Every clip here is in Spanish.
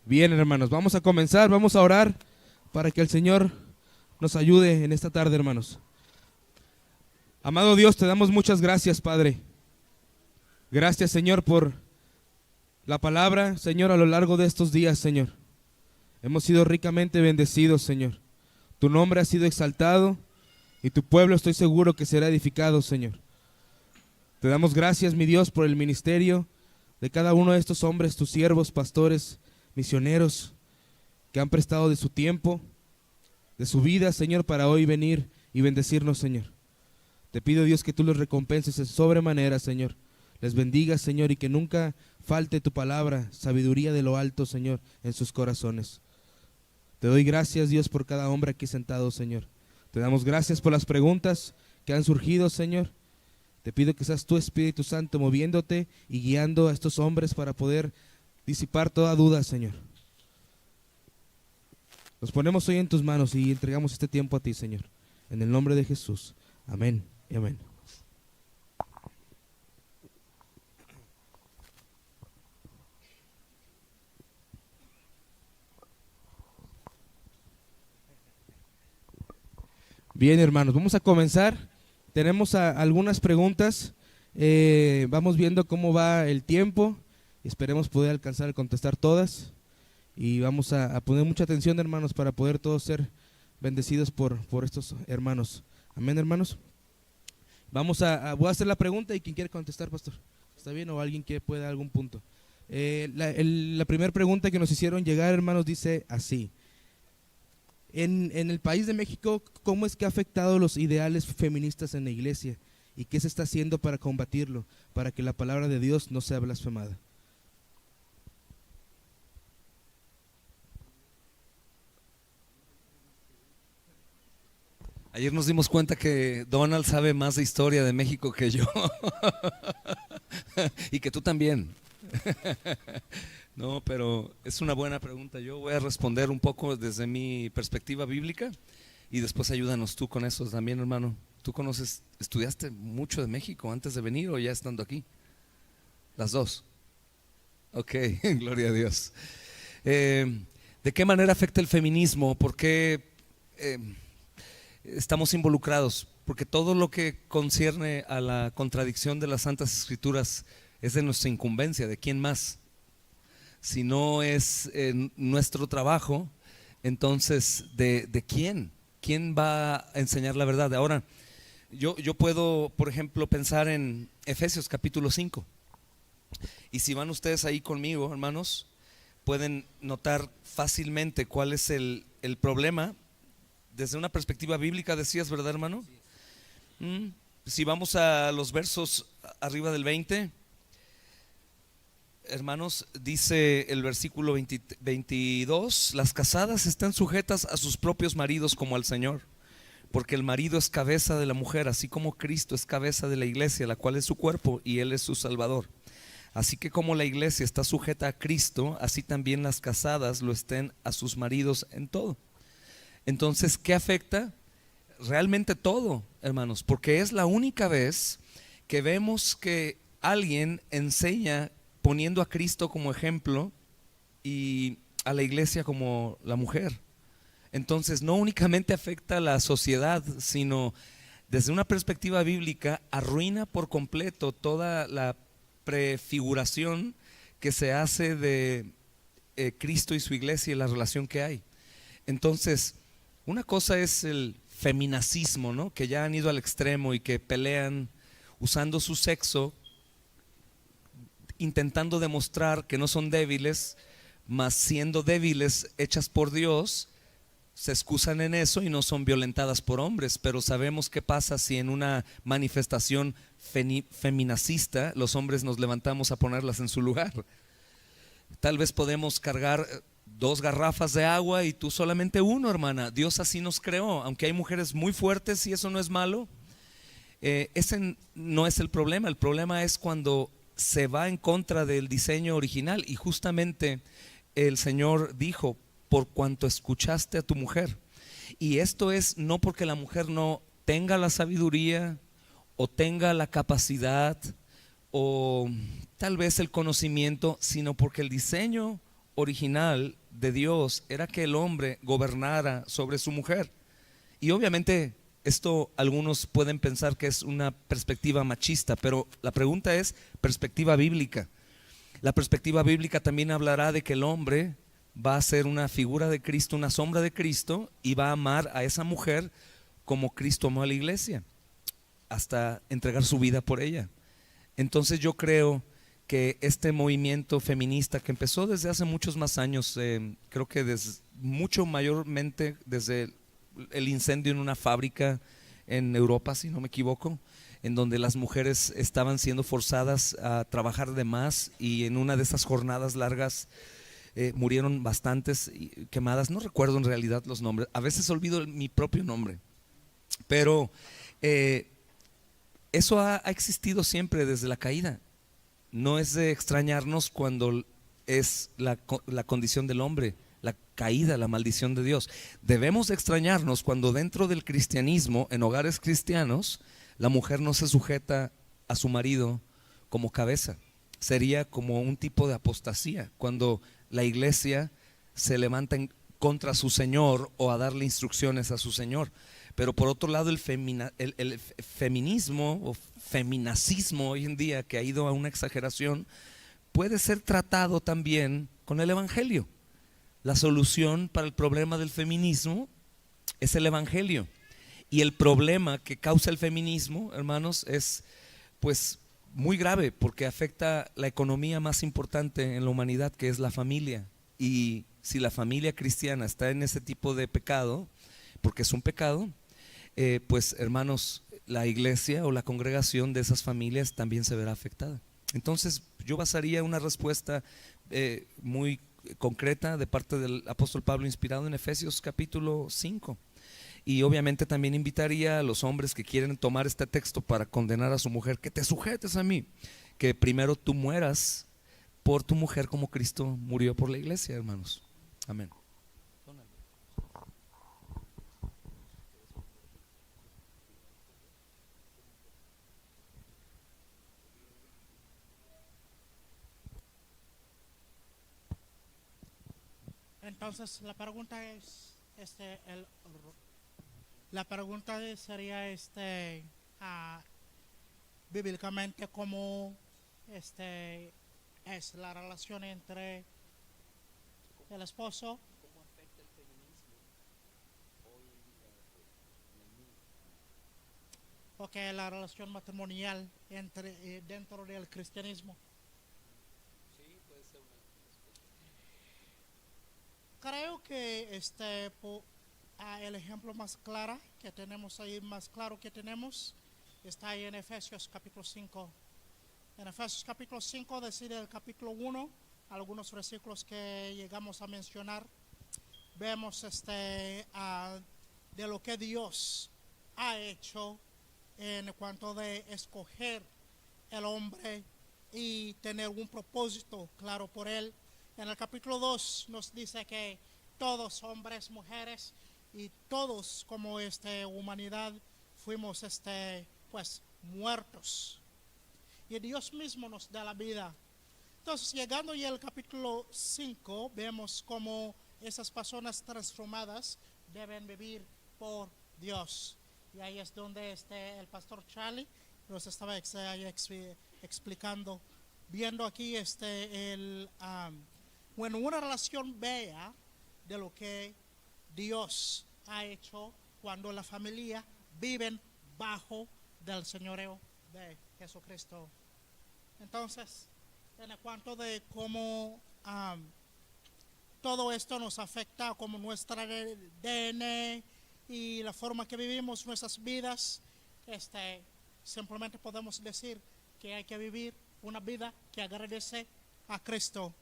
Bien, hermanos, vamos a comenzar, vamos a orar para que el Señor nos ayude en esta tarde, hermanos. Amado Dios, te damos muchas gracias, Padre. Gracias, Señor, por la palabra, Señor, a lo largo de estos días, Señor. Hemos sido ricamente bendecidos, Señor. Tu nombre ha sido exaltado y tu pueblo estoy seguro que será edificado, Señor. Te damos gracias, mi Dios, por el ministerio de cada uno de estos hombres, tus siervos, pastores, misioneros, que han prestado de su tiempo, de su vida, Señor, para hoy venir y bendecirnos, Señor. Te pido, Dios, que tú los recompenses en sobremanera, Señor. Les bendigas, Señor, y que nunca falte tu palabra, sabiduría de lo alto, Señor, en sus corazones. Te doy gracias, Dios, por cada hombre aquí sentado, Señor. Te damos gracias por las preguntas que han surgido, Señor. Te pido que seas tu Espíritu Santo moviéndote y guiando a estos hombres para poder disipar toda duda, Señor. Nos ponemos hoy en tus manos y entregamos este tiempo a ti, Señor. En el nombre de Jesús. Amén y amén. Bien, hermanos, vamos a comenzar. Tenemos algunas preguntas. Vamos viendo cómo va el tiempo. Esperemos poder alcanzar a contestar todas. Y vamos a poner mucha atención, hermanos, para poder todos ser bendecidos por estos hermanos. Amén, hermanos. Voy a hacer la pregunta y quien quiere contestar, pastor. ¿Está bien? ¿O alguien que pueda algún punto? La primera pregunta que nos hicieron llegar, hermanos, dice así. En el país de México, ¿cómo es que ha afectado los ideales feministas en la iglesia? ¿Y qué se está haciendo para combatirlo? Para que la palabra de Dios no sea blasfemada. Ayer nos dimos cuenta que Donald sabe más de historia de México que yo. Y que tú también. No, pero es una buena pregunta. Yo voy a responder un poco desde mi perspectiva bíblica y después ayúdanos tú con eso también, hermano. ¿Tú estudiaste mucho de México antes de venir o ya estando aquí? Las dos. Ok, gloria a Dios. ¿De qué manera afecta el feminismo? ¿Por qué estamos involucrados? Porque todo lo que concierne a la contradicción de las Santas Escrituras es de nuestra incumbencia. ¿De quién más? Si no es nuestro trabajo, entonces ¿de quién? ¿Quién va a enseñar la verdad? Ahora, yo puedo, por ejemplo, pensar en Efesios capítulo 5. Y si van ustedes ahí conmigo, hermanos, pueden notar fácilmente cuál es el problema desde una perspectiva bíblica, decías, ¿verdad, hermano? Si vamos a los versos arriba del 20, hermanos, dice el versículo 22: las casadas están sujetas a sus propios maridos como al Señor, porque el marido es cabeza de la mujer, así como Cristo es cabeza de la iglesia, la cual es su cuerpo y Él es su Salvador. Así que como la iglesia está sujeta a Cristo, así también las casadas lo estén a sus maridos en todo. Entonces, ¿qué afecta? Realmente todo, hermanos, porque es la única vez que vemos que alguien enseña poniendo a Cristo como ejemplo y a la iglesia como la mujer. Entonces no únicamente afecta a la sociedad, sino desde una perspectiva bíblica arruina por completo toda la prefiguración que se hace de Cristo y su iglesia y la relación que hay. Entonces, una cosa es el feminacismo, ¿no? Que ya han ido al extremo y que pelean usando su sexo, intentando demostrar que no son débiles, mas siendo débiles hechas por Dios, se excusan en eso y no son violentadas por hombres. Pero sabemos qué pasa si en una manifestación feminacista los hombres nos levantamos a ponerlas en su lugar. Tal vez podemos cargar 2 garrafas de agua y tú solamente 1, hermana. Dios así nos creó, aunque hay mujeres muy fuertes y eso no es malo. Ese no es el problema. El problema es cuando se va en contra del diseño original. Y justamente el Señor dijo: por cuanto escuchaste a tu mujer. Y esto es no porque la mujer no tenga la sabiduría o tenga la capacidad o tal vez el conocimiento, sino porque el diseño original de Dios era que el hombre gobernara sobre su mujer. Y obviamente esto algunos pueden pensar que es una perspectiva machista, pero la pregunta es perspectiva bíblica. La perspectiva bíblica también hablará de que el hombre va a ser una figura de Cristo, una sombra de Cristo, y va a amar a esa mujer como Cristo amó a la iglesia, hasta entregar su vida por ella. Entonces yo creo que este movimiento feminista que empezó desde hace muchos más años, creo que mucho mayormente desde el incendio en una fábrica en Europa, si no me equivoco, en donde las mujeres estaban siendo forzadas a trabajar de más, y en una de esas jornadas largas murieron bastantes quemadas. No recuerdo en realidad los nombres, a veces olvido mi propio nombre, pero eso ha existido siempre desde la caída. No es de extrañarnos cuando es la condición del hombre, la caída, la maldición de Dios. Debemos de extrañarnos cuando dentro del cristianismo, en hogares cristianos, la mujer no se sujeta a su marido como cabeza. Sería como un tipo de apostasía, cuando la iglesia se levanta contra su Señor o a darle instrucciones a su Señor. Pero por otro lado, el feminismo o feminacismo hoy en día, que ha ido a una exageración, puede ser tratado también con el evangelio. La solución para el problema del feminismo es el evangelio. Y el problema que causa el feminismo, hermanos, es pues muy grave, porque afecta la economía más importante en la humanidad, que es la familia. Y si la familia cristiana está en ese tipo de pecado, porque es un pecado, pues hermanos, la iglesia o la congregación de esas familias también se verá afectada. Entonces yo basaría una respuesta muy concreta de parte del apóstol Pablo, inspirado en Efesios capítulo 5. Y obviamente también invitaría a los hombres que quieren tomar este texto para condenar a su mujer, que te sujetes a mí, que primero tú mueras por tu mujer como Cristo murió por la iglesia, hermanos. Amén. Entonces la pregunta sería ah, bíblicamente cómo es la relación entre el esposo, porque la relación matrimonial dentro del cristianismo. Creo que el ejemplo más claro que tenemos ahí, más claro que tenemos, está ahí en Efesios capítulo 5. En Efesios capítulo 5, desde el capítulo 1, algunos versículos que llegamos a mencionar, vemos de lo que Dios ha hecho en cuanto de escoger el hombre y tener un propósito claro por él. En el capítulo 2 nos dice que todos, hombres, mujeres, y todos como humanidad fuimos pues muertos. Y Dios mismo nos da la vida. Entonces, llegando ya al capítulo 5, vemos cómo esas personas transformadas deben vivir por Dios. Y ahí es donde el pastor Charlie nos estaba explicando, viendo aquí bueno, una relación bella de lo que Dios ha hecho cuando la familia viven bajo del señoreo de Jesucristo. Entonces, en cuanto de cómo todo esto nos afecta como nuestra ADN y la forma que vivimos nuestras vidas, simplemente podemos decir que hay que vivir una vida que agradece a Cristo,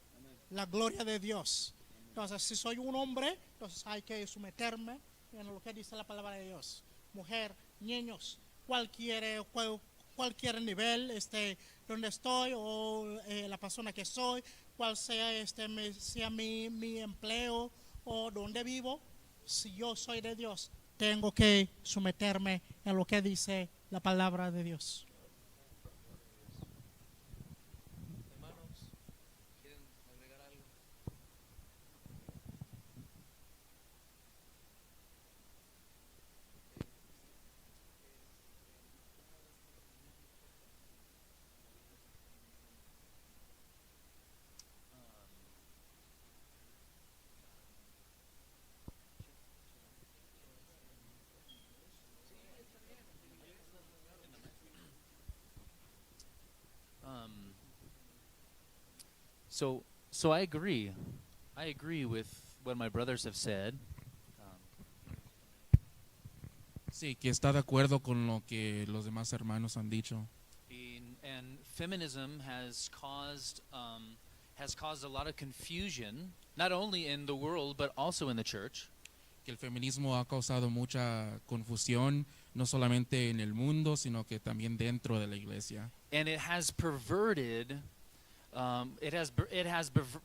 la gloria de Dios. Entonces, si soy un hombre, entonces hay que someterme en lo que dice la palabra de Dios. Mujer, niños, cualquier nivel, donde estoy o la persona que soy, cual sea sea mi empleo o donde vivo, si yo soy de Dios, tengo que someterme en lo que dice la palabra de Dios. So I agree. I agree with what my brothers have said. Sí, que está de acuerdo con lo que los demás hermanos han dicho. And feminism has caused a lot of confusion, not only in the world but also in the church. Que el feminismo ha causado mucha confusión, no solamente en el mundo, sino que también dentro de la iglesia. And it has perverted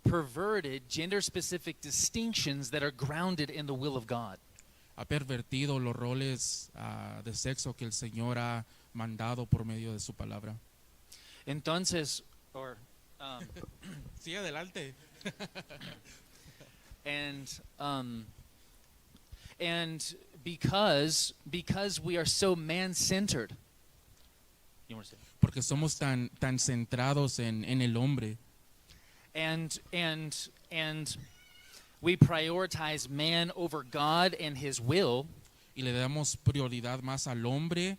perverted gender-specific distinctions that are grounded in the will of God. Ha pervertido los roles de sexo que el Señor ha mandado por medio de su palabra. Entonces, Sí, adelante. and because we are so man-centered. You want to say? Porque somos tan centrados en el hombre. And we prioritize man over God and his will. Y le damos prioridad más al hombre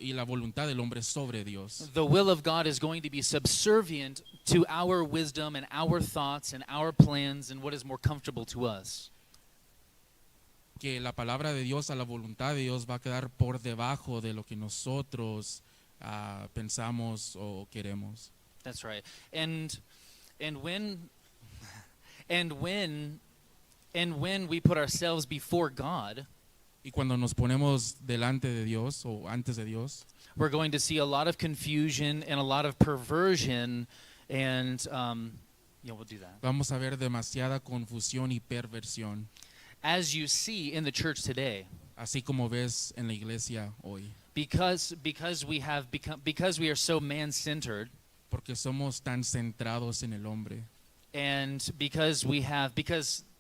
y la voluntad del hombre sobre Dios. The will of God is going to be subservient to our wisdom and our thoughts and our plans and what is more comfortable to us. Que la palabra de Dios, a la voluntad de Dios, va a quedar por debajo de lo que nosotros pensamos o queremos. That's right. And when we put ourselves before God, Y cuando nos ponemos delante de Dios o antes de Dios, we're going to see a lot of confusion and a lot of perversion, and we'll do that. vamos a ver demasiada confusión y perversión, As you see in the church today, así como ves en la iglesia hoy. because we are so man-centered, Porque somos tan centrados en el hombre. and because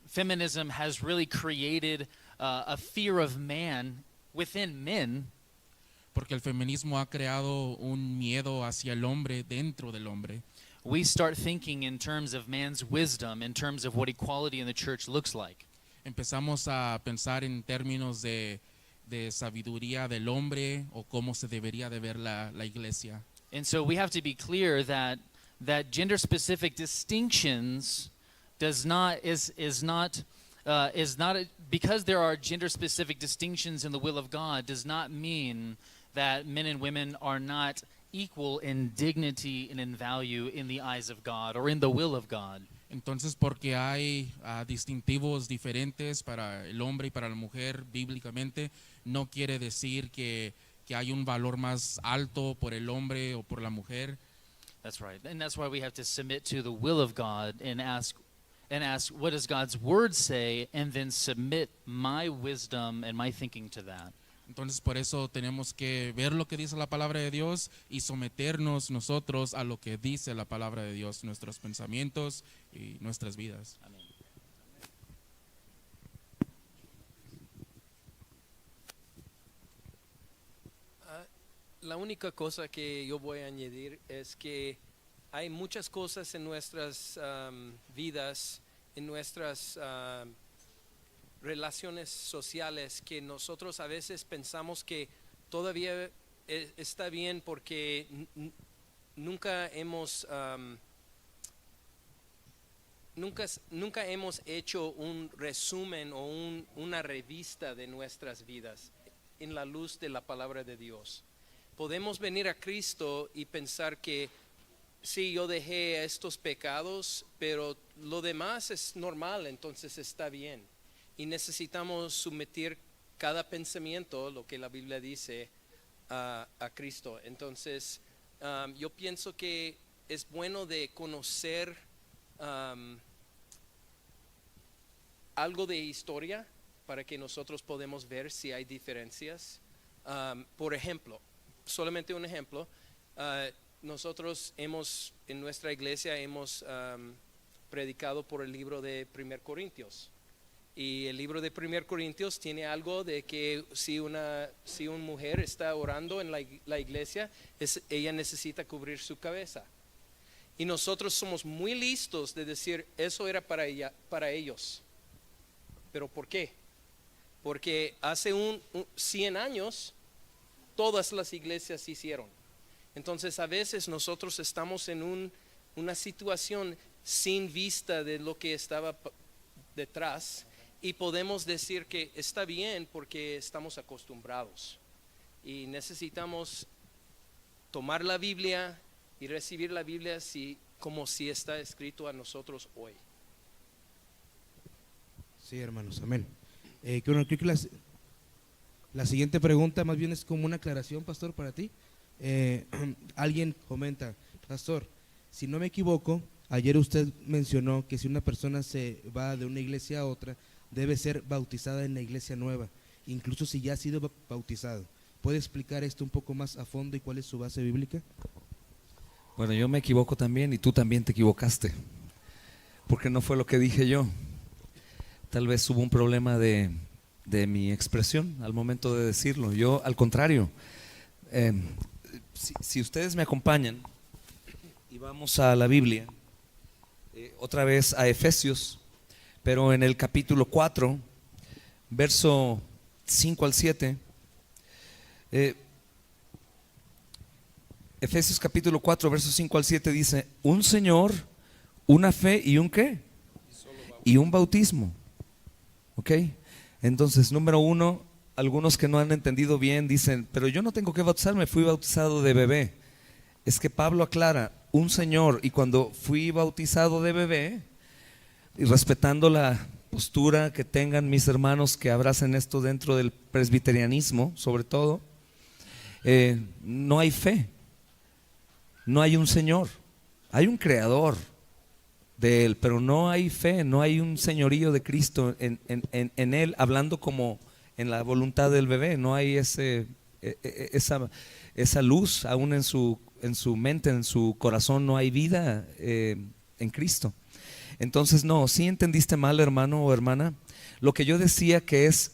feminism has really created a fear of man within men. Porque el feminismo ha creado un miedo hacia el hombre dentro del hombre. We start thinking in terms of man's wisdom, in terms of what equality in the church looks like. Empezamos a pensar en términos de sabiduría del hombre o cómo se debería de ver la iglesia. And so we have to be clear that gender-specific distinctions is not because there are gender-specific distinctions in the will of God does not mean that men and women are not equal in dignity and in value in the eyes of God or in the will of God. Entonces, porque hay distintivos diferentes para el hombre y para la mujer bíblicamente, no quiere decir que hay un valor más alto por el hombre o por la mujer. That's right. And that's why we have to submit to the will of God and ask what does God's word say, and then submit my wisdom and my thinking to that. Entonces, por eso tenemos que ver lo que dice la palabra de Dios y someternos nosotros a lo que dice la palabra de Dios, nuestros pensamientos y nuestras vidas. Amen. La única cosa que yo voy a añadir es que hay muchas cosas en nuestras vidas, en nuestras relaciones sociales que nosotros a veces pensamos que todavía está bien porque nunca hemos hecho un resumen o una revista de nuestras vidas en la luz de la palabra de Dios. Podemos venir a Cristo y pensar que sí, yo dejé estos pecados, pero lo demás es normal, entonces está bien. Y necesitamos someter cada pensamiento, lo que la Biblia dice, a Cristo. Entonces, yo pienso que es bueno de conocer algo de historia para que nosotros podamos ver si hay diferencias. Por ejemplo, solamente un ejemplo, nosotros en nuestra iglesia hemos predicado por el libro de 1 Corintios. Y el libro de 1 Corintios tiene algo de que si una mujer está orando en la iglesia, ella necesita cubrir su cabeza. Y nosotros somos muy listos de decir, eso era para ellos. ¿Pero por qué? Porque hace 100 años, todas las iglesias hicieron. Entonces a veces nosotros estamos en una situación sin vista de lo que estaba detrás, y podemos decir que está bien porque estamos acostumbrados y necesitamos tomar la Biblia y recibir la Biblia como si está escrito a nosotros hoy. Sí, hermanos, amén. Creo que la siguiente pregunta más bien es como una aclaración, pastor, para ti. Alguien comenta, pastor, si no me equivoco, ayer usted mencionó que si una persona se va de una iglesia a otra, debe ser bautizada en la iglesia nueva, incluso si ya ha sido bautizado. ¿Puede explicar esto un poco más a fondo y cuál es su base bíblica? Bueno, yo me equivoco también y tú también te equivocaste, porque no fue lo que dije yo. Tal vez hubo un problema de mi expresión al momento de decirlo. Yo, al contrario, si ustedes me acompañan y vamos a la Biblia, otra vez a Efesios, pero en el capítulo 4, verso 5 al 7, Efesios capítulo 4, verso 5 al 7 dice: un Señor, una fe y un ¿qué? Y un bautismo. ¿Ok? Entonces, número uno, algunos que no han entendido bien dicen, pero yo no tengo que bautizarme, fui bautizado de bebé. Es que Pablo aclara, un Señor, y cuando fui bautizado de bebé, y respetando la postura que tengan mis hermanos que abracen esto dentro del presbiterianismo, sobre todo, no hay fe, no hay un Señor, hay un creador de Él, pero no hay fe, no hay un señorío de Cristo en Él, hablando como en la voluntad del bebé. No hay esa luz aún en su mente, en su corazón, no hay vida en Cristo. Entonces, no, si entendiste mal, hermano o hermana. Lo que yo decía que es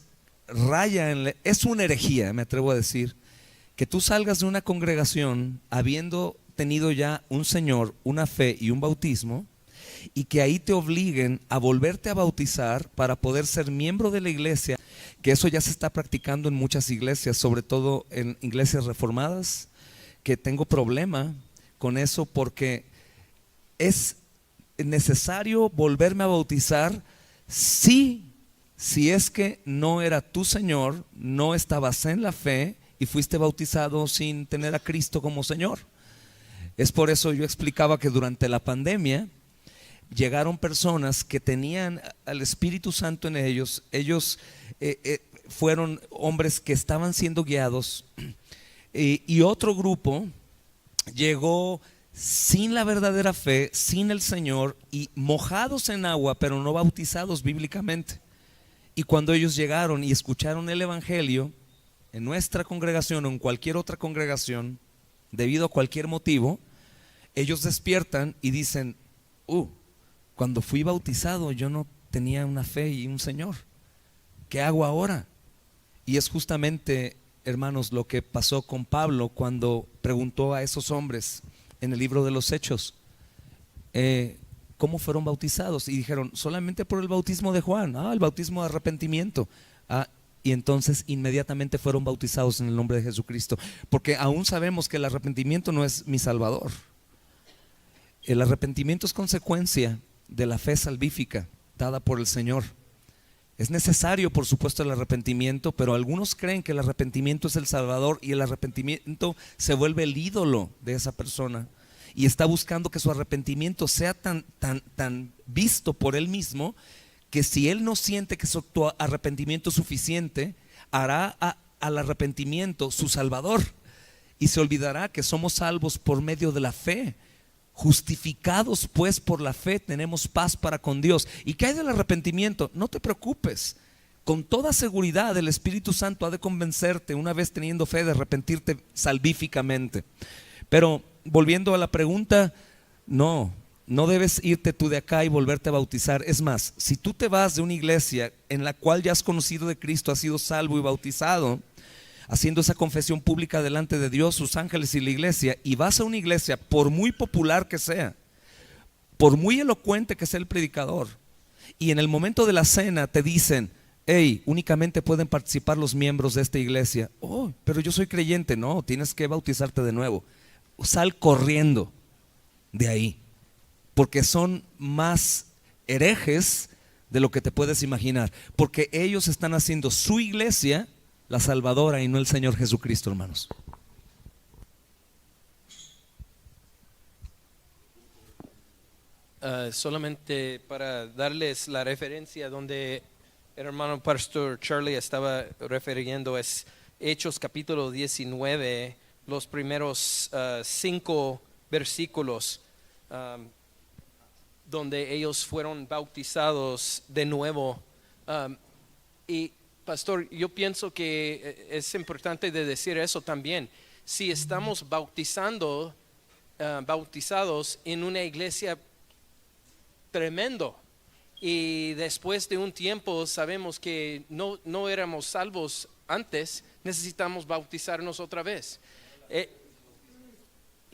es una herejía, me atrevo a decir, que tú salgas de una congregación habiendo tenido ya un Señor, una fe y un bautismo, y que ahí te obliguen a volverte a bautizar para poder ser miembro de la iglesia, que eso ya se está practicando en muchas iglesias, sobre todo en iglesias reformadas, que tengo problema con eso porque es necesario volverme a bautizar si es que no era tu Señor, no estabas en la fe y fuiste bautizado sin tener a Cristo como Señor. Es por eso yo explicaba que durante la pandemia llegaron personas que tenían al Espíritu Santo en ellos. Ellos fueron hombres que estaban siendo guiados, y otro grupo llegó sin la verdadera fe, sin el Señor, y mojados en agua, pero no bautizados bíblicamente. Y cuando ellos llegaron y escucharon el Evangelio en nuestra congregación o en cualquier otra congregación, debido a cualquier motivo, ellos despiertan y dicen: cuando fui bautizado yo no tenía una fe y un Señor, ¿qué hago ahora? Y es justamente, hermanos, lo que pasó con Pablo cuando preguntó a esos hombres en el libro de los Hechos, ¿cómo fueron bautizados? Y dijeron: solamente por el bautismo de Juan, el bautismo de arrepentimiento. Y entonces inmediatamente fueron bautizados en el nombre de Jesucristo, porque aún sabemos que el arrepentimiento no es mi salvador. El arrepentimiento es consecuencia de la fe salvífica dada por el Señor. Es necesario, por supuesto, el arrepentimiento, pero algunos creen que el arrepentimiento es el salvador, y el arrepentimiento se vuelve el ídolo de esa persona y está buscando que su arrepentimiento sea tan visto por él mismo, que si él no siente que su arrepentimiento es suficiente, hará al arrepentimiento su salvador y se olvidará que somos salvos por medio de la fe. Justificados pues por la fe tenemos paz para con Dios. ¿Y qué hay del arrepentimiento? No te preocupes, con toda seguridad el Espíritu Santo ha de convencerte, una vez teniendo fe, de arrepentirte salvíficamente. Pero volviendo a la pregunta, no debes irte tú de acá y volverte a bautizar. Es más, si tú te vas de una iglesia en la cual ya has conocido de Cristo, has sido salvo y bautizado, haciendo esa confesión pública delante de Dios, sus ángeles y la iglesia, y vas a una iglesia, por muy popular que sea, por muy elocuente que sea el predicador, y en el momento de la cena te dicen: únicamente pueden participar los miembros de esta iglesia. Pero yo soy creyente. No, tienes que bautizarte de nuevo. Sal corriendo de ahí. porque son más herejes de lo que te puedes imaginar, porque ellos están haciendo su iglesia la salvadora y no el Señor Jesucristo, hermanos. Solamente para darles la referencia donde el hermano pastor Charlie estaba refiriendo es Hechos capítulo 19, los primeros 5 versículos, donde ellos fueron bautizados de nuevo. Y pastor, yo pienso que es importante de decir eso también. Si estamos bautizados en una iglesia tremendo y después de un tiempo sabemos que no éramos salvos antes, necesitamos bautizarnos otra vez.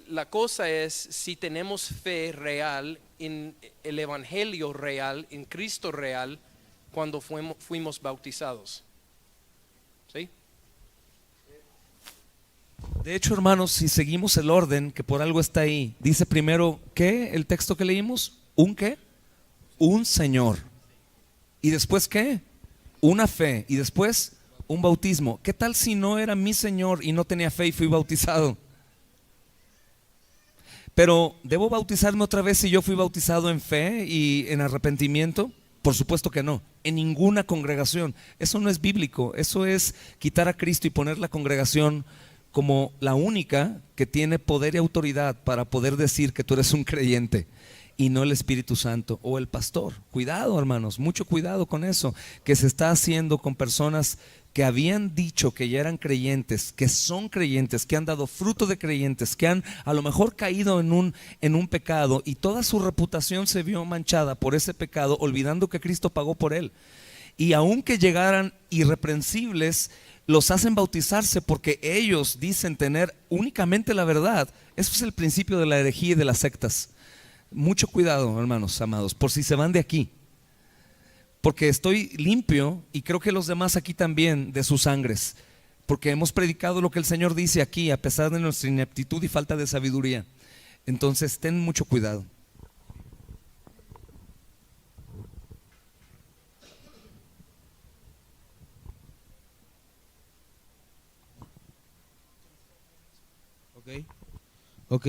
La cosa es si tenemos fe real en el evangelio real, en Cristo real, cuando fuimos bautizados. ¿Sí? De hecho, hermanos, si seguimos el orden, que por algo está ahí, dice primero, ¿qué? El texto que leímos, ¿un qué? Un Señor. ¿Y después qué? Una fe. Y después un bautismo. ¿Qué tal si no era mi Señor y no tenía fe y fui bautizado? Pero ¿debo bautizarme otra vez si yo fui bautizado en fe y en arrepentimiento? Por supuesto que no, en ninguna congregación. Eso no es bíblico, eso es quitar a Cristo y poner la congregación como la única que tiene poder y autoridad para poder decir que tú eres un creyente y no el Espíritu Santo o el pastor. Cuidado, hermanos, mucho cuidado con eso que se está haciendo con personas que habían dicho que ya eran creyentes, que son creyentes, que han dado fruto de creyentes, que han a lo mejor caído en un pecado y toda su reputación se vio manchada por ese pecado, olvidando que Cristo pagó por él. Y aunque llegaran irreprensibles, los hacen bautizarse porque ellos dicen tener únicamente la verdad. Eso es el principio de la herejía y de las sectas. Mucho cuidado, hermanos amados, por si se van de aquí. Porque estoy limpio y creo que los demás aquí también de sus sangres, porque hemos predicado lo que el Señor dice aquí a pesar de nuestra ineptitud y falta de sabiduría. Entonces ten mucho cuidado. Ok,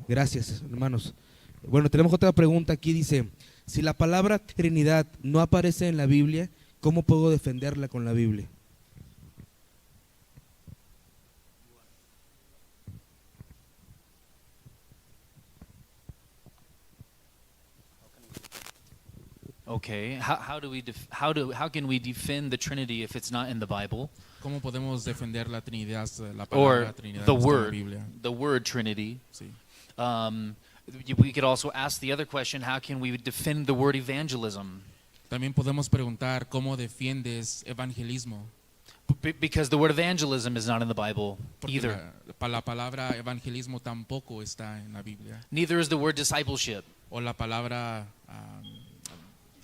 gracias, hermanos. Bueno, tenemos otra pregunta aquí, dice: si la palabra Trinidad no aparece en la Biblia, ¿cómo puedo defenderla con la Biblia? Okay, how can we defend the Trinity if it's not in the Bible? ¿Cómo podemos defender la Trinidad, la Or palabra Trinidad the no está en la word, Biblia? the word Trinity. Sí. We could also ask the other question, how can we defend the word evangelism? También podemos preguntar cómo defiendes evangelismo, Because the word evangelism is not in the Bible porque either. la palabra evangelismo tampoco está en la Biblia, Neither is the word discipleship. o la palabra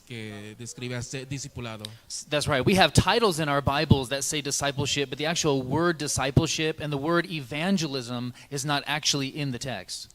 que describe a ser discipulado. That's right. We have titles in our Bibles that say discipleship, but the actual word discipleship and the word evangelism is not actually in the text.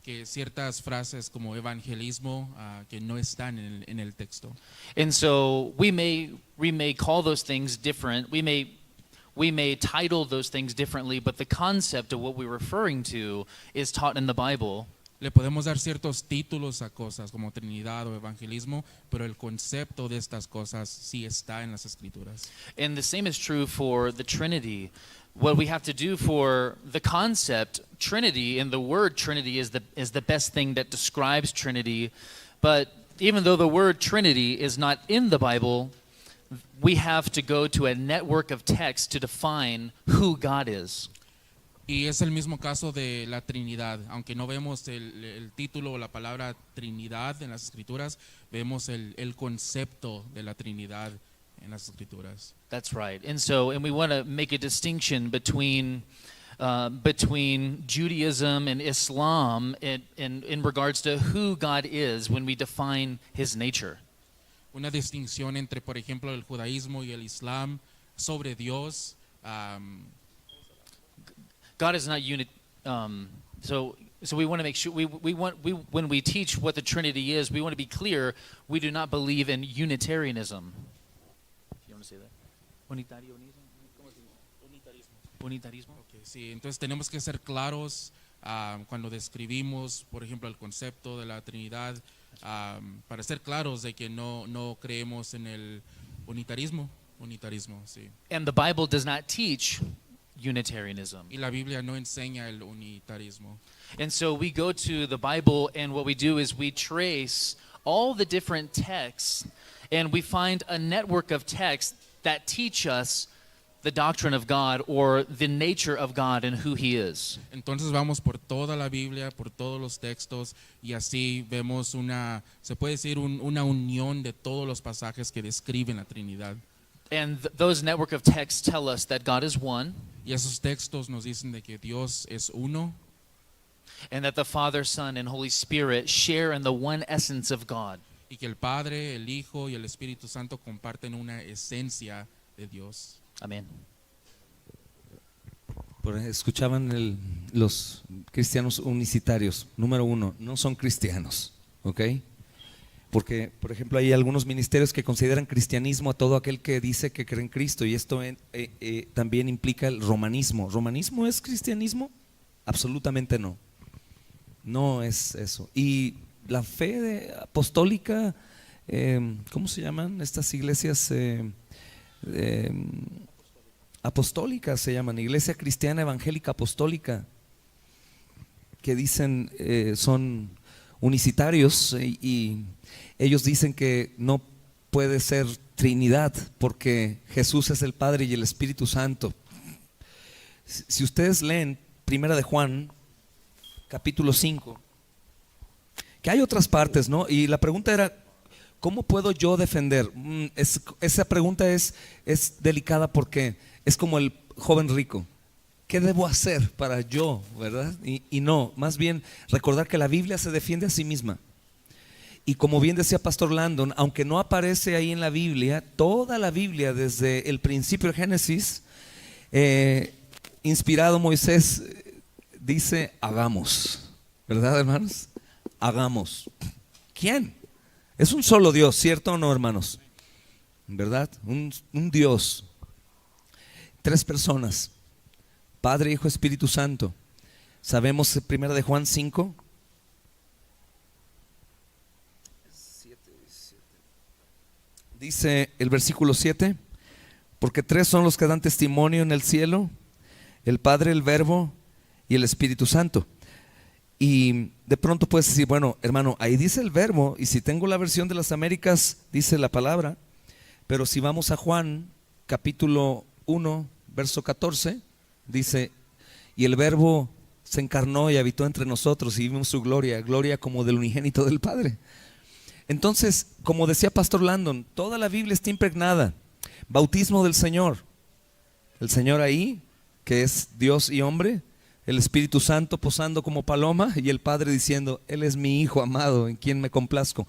Que ciertas frases como evangelismo que no están en el texto. And so we may call those things different. We may title those things differently, but the concept of what we're referring to is taught in the Bible. Le podemos dar ciertos títulos a cosas como Trinidad o evangelismo, pero el concepto de estas cosas sí está en las Escrituras. And the same is true for the Trinity. What we have to do for the concept Trinity, and the word Trinity is the best thing that describes Trinity, but even though the word Trinity is not in the Bible, we have to go to a network of texts to define who God is. Y es el mismo caso de la Trinidad. Aunque no vemos el título o la palabra Trinidad en las Escrituras, vemos el concepto de la Trinidad en las Escrituras. That's right. And we want to make a distinction between Judaism and Islam in regards to who God is when we define his nature. Una distinción entre, por ejemplo, el judaísmo y el islam sobre Dios. God is not unit. So So we want to make sure when we teach what the Trinity is, we want to be clear. We do not believe in Unitarianism. You want to say that? Unitarianismo. Unitarismo. Ok, sí, entonces tenemos que ser claros cuando describimos, por ejemplo, el concepto de la Trinidad, para ser claros de que no creemos en el unitarismo, sí. And the Bible does not teach Unitarianism. Y la Biblia no enseña el unitarismo. And so we go to the Bible, and what we do is we trace all the different texts, and we find a network of texts that teach us the doctrine of God or the nature of God and who He is. Entonces vamos por toda la Biblia, por todos los textos, y así vemos se puede decir una unión de todos los pasajes que describen la Trinidad. And those network of texts tell us that God is one, Y esos textos nos dicen de que Dios es uno, and that the Father, Son, and Holy Spirit share in the one essence of God. y que el Padre, el Hijo y el Espíritu Santo comparten una esencia de Dios. Amen. Escuchaban los cristianos unicitarios. Número uno, no son cristianos, ¿ok? Porque, por ejemplo, hay algunos ministerios que consideran cristianismo a todo aquel que dice que cree en Cristo, y esto también implica el romanismo. ¿Romanismo es cristianismo? Absolutamente no. No es eso. Y la fe apostólica, ¿cómo se llaman estas iglesias? Apostólicas se llaman, Iglesia Cristiana Evangélica Apostólica, que dicen son unicitarios, y ellos dicen que no puede ser Trinidad porque Jesús es el Padre y el Espíritu Santo. Si ustedes leen Primera de Juan, capítulo 5, que hay otras partes, ¿no? Y la pregunta era, ¿cómo puedo yo defender? Esa pregunta es delicada porque es como el joven rico. ¿Qué debo hacer para yo, verdad? Y no, más bien recordar que la Biblia se defiende a sí misma. Y como bien decía Pastor Landon, aunque no aparece ahí en la Biblia, toda la Biblia desde el principio de Génesis, inspirado Moisés, dice hagamos, ¿verdad, hermanos? Hagamos. ¿Quién? Es un solo Dios, ¿cierto o no, hermanos? ¿Verdad? Un Dios. 3 personas, Padre, Hijo, Espíritu Santo. Sabemos Primera de Juan 5. Dice el versículo 7, porque 3 son los que dan testimonio en el cielo, el Padre, el Verbo y el Espíritu Santo. Y de pronto puedes decir, bueno, hermano, ahí dice el Verbo, y si tengo la versión de las Américas, dice la palabra. Pero si vamos a Juan, capítulo 1, verso 14, dice, y el Verbo se encarnó y habitó entre nosotros, y vimos su gloria, gloria como del unigénito del Padre. Entonces, como decía Pastor Landon, toda la Biblia está impregnada. Bautismo del Señor, el Señor ahí, que es Dios y hombre, el Espíritu Santo posando como paloma, y el Padre diciendo, Él es mi Hijo amado, en quien me complazco.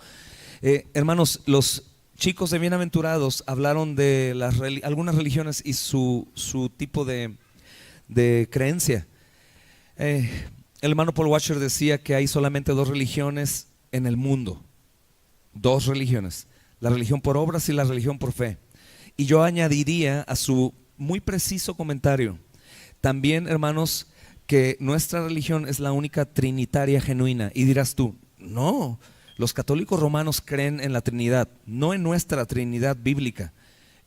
Hermanos, los chicos de Bienaventurados hablaron de algunas religiones y su tipo de creencia. El hermano Paul Washer decía que hay solamente 2 religiones en el mundo. 2 religiones, la religión por obras y la religión por fe. Y yo añadiría a su muy preciso comentario también, hermanos, que nuestra religión es la única trinitaria genuina. Y dirás tú, no, los católicos romanos creen en la Trinidad, no en nuestra Trinidad bíblica.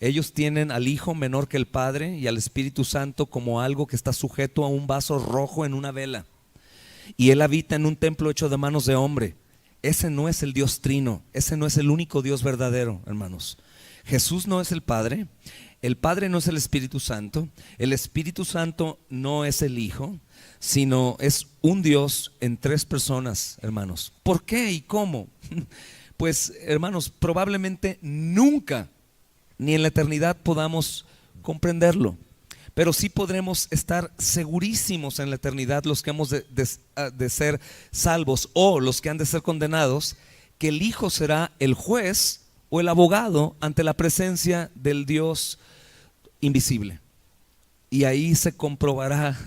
Ellos tienen al Hijo menor que el Padre y al Espíritu Santo como algo que está sujeto a un vaso rojo en una vela, y Él habita en un templo hecho de manos de hombre. Ese no es el Dios trino, ese no es el único Dios verdadero, hermanos. Jesús no es el Padre no es el Espíritu Santo no es el Hijo, sino es un Dios en 3 personas, hermanos. ¿Por qué y cómo? Pues, hermanos, probablemente nunca, ni en la eternidad, podamos comprenderlo. Pero sí podremos estar segurísimos en la eternidad, los que hemos de ser salvos o los que han de ser condenados, que el Hijo será el juez o el abogado ante la presencia del Dios invisible. Y ahí se comprobará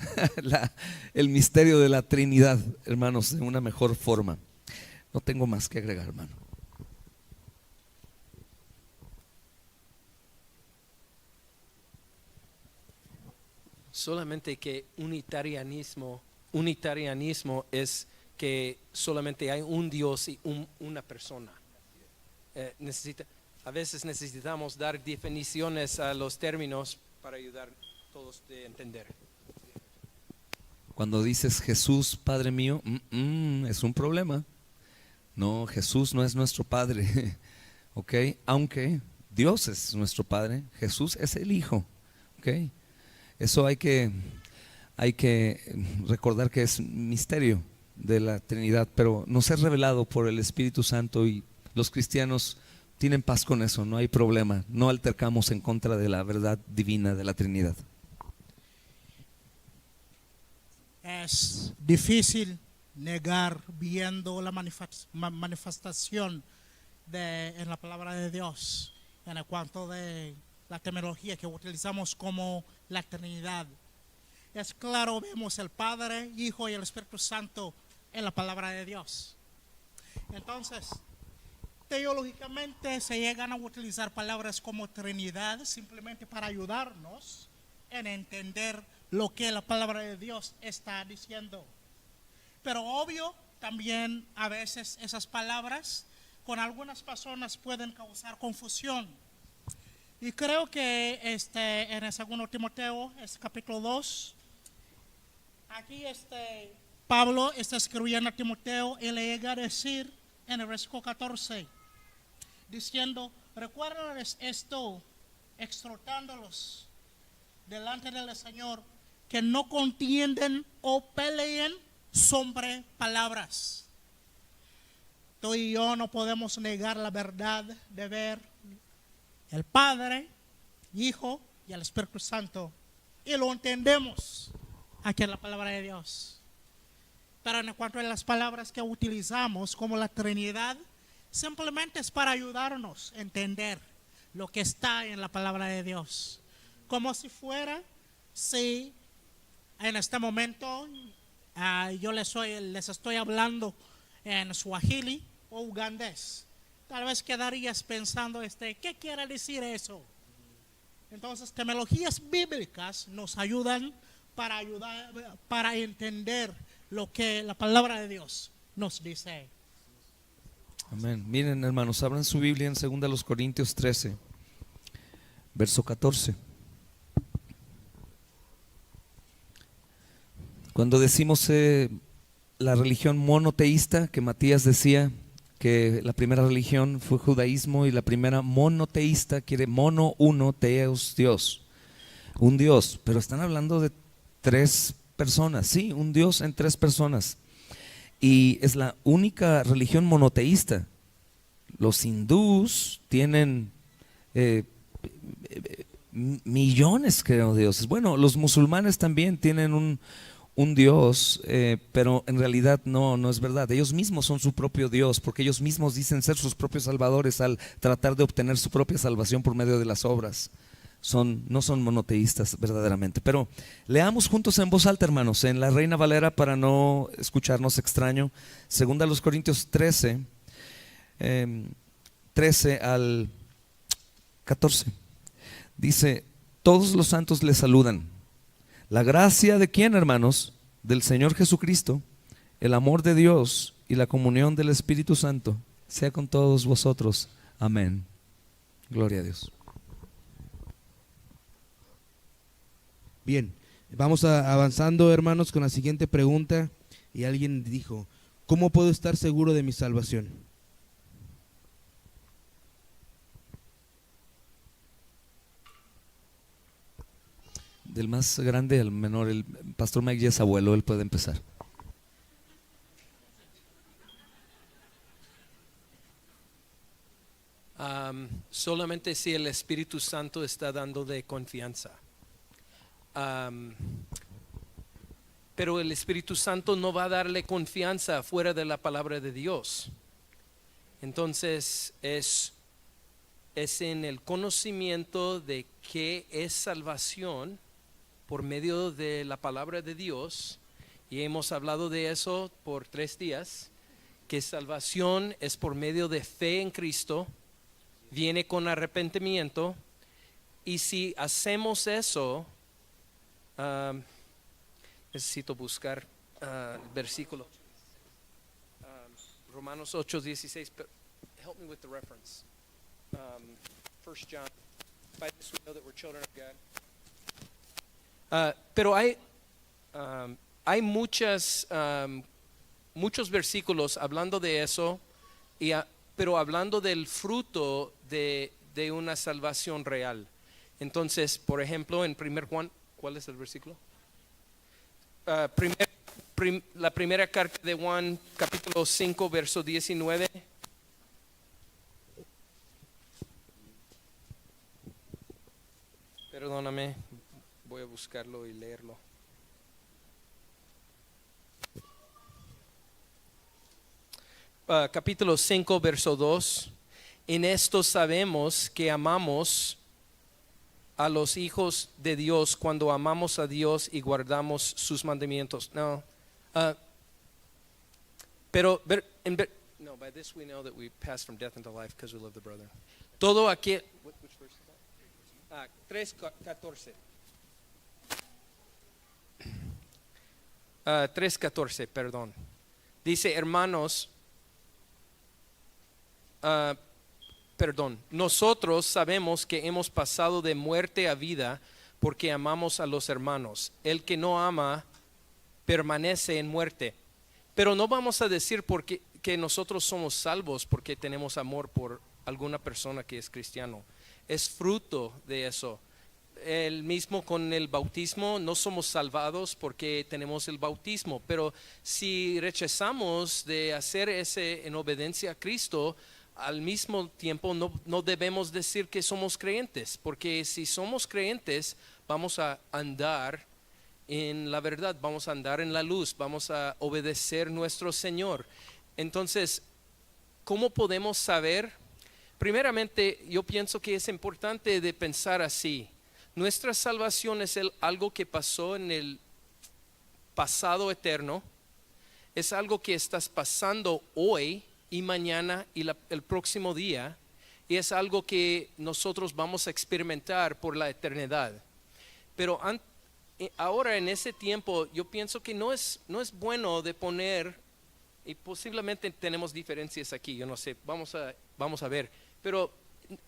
el misterio de la Trinidad, hermanos, de una mejor forma. No tengo más que agregar, hermano. Solamente que unitarianismo es que solamente hay un Dios y una persona. A veces necesitamos dar definiciones a los términos para ayudar a todos a entender. Cuando dices Jesús, Padre mío, es un problema. No, Jesús no es nuestro Padre, ¿ok? Aunque Dios es nuestro Padre, Jesús es el Hijo, ¿ok? Eso hay que recordar que es misterio de la Trinidad, pero nos es revelado por el Espíritu Santo y los cristianos tienen paz con eso, no hay problema, no altercamos en contra de la verdad divina de la Trinidad. Es difícil negar viendo la manifestación en la palabra de Dios en el cuanto de la terminología que utilizamos como la Trinidad. Es claro, vemos el Padre, Hijo y el Espíritu Santo en la palabra de Dios. Entonces, teológicamente se llegan a utilizar palabras como Trinidad simplemente para ayudarnos en entender lo que la palabra de Dios está diciendo. Pero obvio, también a veces esas palabras con algunas personas pueden causar confusión. Y creo que en el 2 Timoteo, capítulo 2, aquí Pablo está escribiendo a Timoteo y le llega a decir en el versículo 14, diciendo, recuérdales esto, exhortándolos delante del Señor, que no contienden o peleen sobre palabras. Tú y yo no podemos negar la verdad de ver el Padre, Hijo y el Espíritu Santo, y lo entendemos aquí en la palabra de Dios. Pero en cuanto a las palabras que utilizamos como la Trinidad, simplemente es para ayudarnos a entender lo que está en la palabra de Dios. Como si fuera, si en este momento yo les estoy hablando en Swahili o ugandés. Tal vez quedarías pensando, ¿qué quiere decir eso? Entonces, terminologías bíblicas nos ayudan para entender lo que la palabra de Dios nos dice. Amén. Miren, hermanos, abran su Biblia en 2 Corintios 13, verso 14. Cuando decimos la religión monoteísta, que Matías decía que la primera religión fue judaísmo, y la primera monoteísta quiere mono, uno, teos, Dios, un Dios, pero están hablando de 3 personas, sí, un Dios en 3 personas, y es la única religión monoteísta. Los hindús tienen millones, creo, de dioses. Bueno, los musulmanes también tienen un Dios, pero en realidad no es verdad. Ellos mismos son su propio Dios, porque ellos mismos dicen ser sus propios salvadores al tratar de obtener su propia salvación por medio de las obras. No son monoteístas verdaderamente. Pero leamos juntos en voz alta, hermanos, en la Reina Valera para no escucharnos extraño. 2 Corintios 13, 13 al 14. Dice: todos los santos les saludan. La gracia de quién, hermanos, del Señor Jesucristo, el amor de Dios y la comunión del Espíritu Santo sea con todos vosotros. Amén. Gloria a Dios. Bien, vamos avanzando, hermanos, con la siguiente pregunta. Y alguien dijo: ¿cómo puedo estar seguro de mi salvación? Del más grande al menor, el pastor Mike ya es abuelo, él puede empezar. Solamente si el Espíritu Santo está dando de confianza. Pero el Espíritu Santo no va a darle confianza fuera de la palabra de Dios. Entonces es en el conocimiento de qué es salvación por medio de la palabra de Dios, y hemos hablado de eso por 3 días, que salvación es por medio de fe en Cristo, viene con arrepentimiento, y si hacemos eso, necesito buscar el versículo. Romanos 8:16. Help me with the reference. 1 John. By this we know that we're children of God. Pero hay muchos versículos hablando de eso, pero hablando del fruto de una salvación real. Entonces, por ejemplo, en 1 Juan, ¿cuál es el versículo? La primera carta de Juan, capítulo 5, verso 19. Perdóname, voy a buscarlo y leerlo. Capítulo 5, verso 2. En esto sabemos que amamos a los hijos de Dios cuando amamos a Dios y guardamos sus mandamientos. No. No, by this we know that we pass from death into life because we love the brother. Todo aquí. Which verse is that? 3:14. 3:14, perdón. Dice, hermanos, nosotros sabemos que hemos pasado de muerte a vida porque amamos a los hermanos. El que no ama permanece en muerte. Pero no vamos a decir que nosotros somos salvos porque tenemos amor por alguna persona que es cristiano. Es fruto de eso. El mismo con el bautismo, no somos salvados porque tenemos el bautismo, pero si rechazamos de hacer ese en obediencia a Cristo, al mismo tiempo no debemos decir que somos creyentes, porque si somos creyentes vamos a andar en la verdad, vamos a andar en la luz, vamos a obedecer nuestro Señor. Entonces, ¿cómo podemos saber? Primeramente, yo pienso que es importante de pensar así. Nuestra salvación es algo que pasó en el pasado eterno, es algo que estás pasando hoy y mañana y el próximo día, y es algo que nosotros vamos a experimentar por la eternidad. Pero ahora en ese tiempo yo pienso que no es bueno de poner, y posiblemente tenemos diferencias aquí, yo no sé, vamos a ver, pero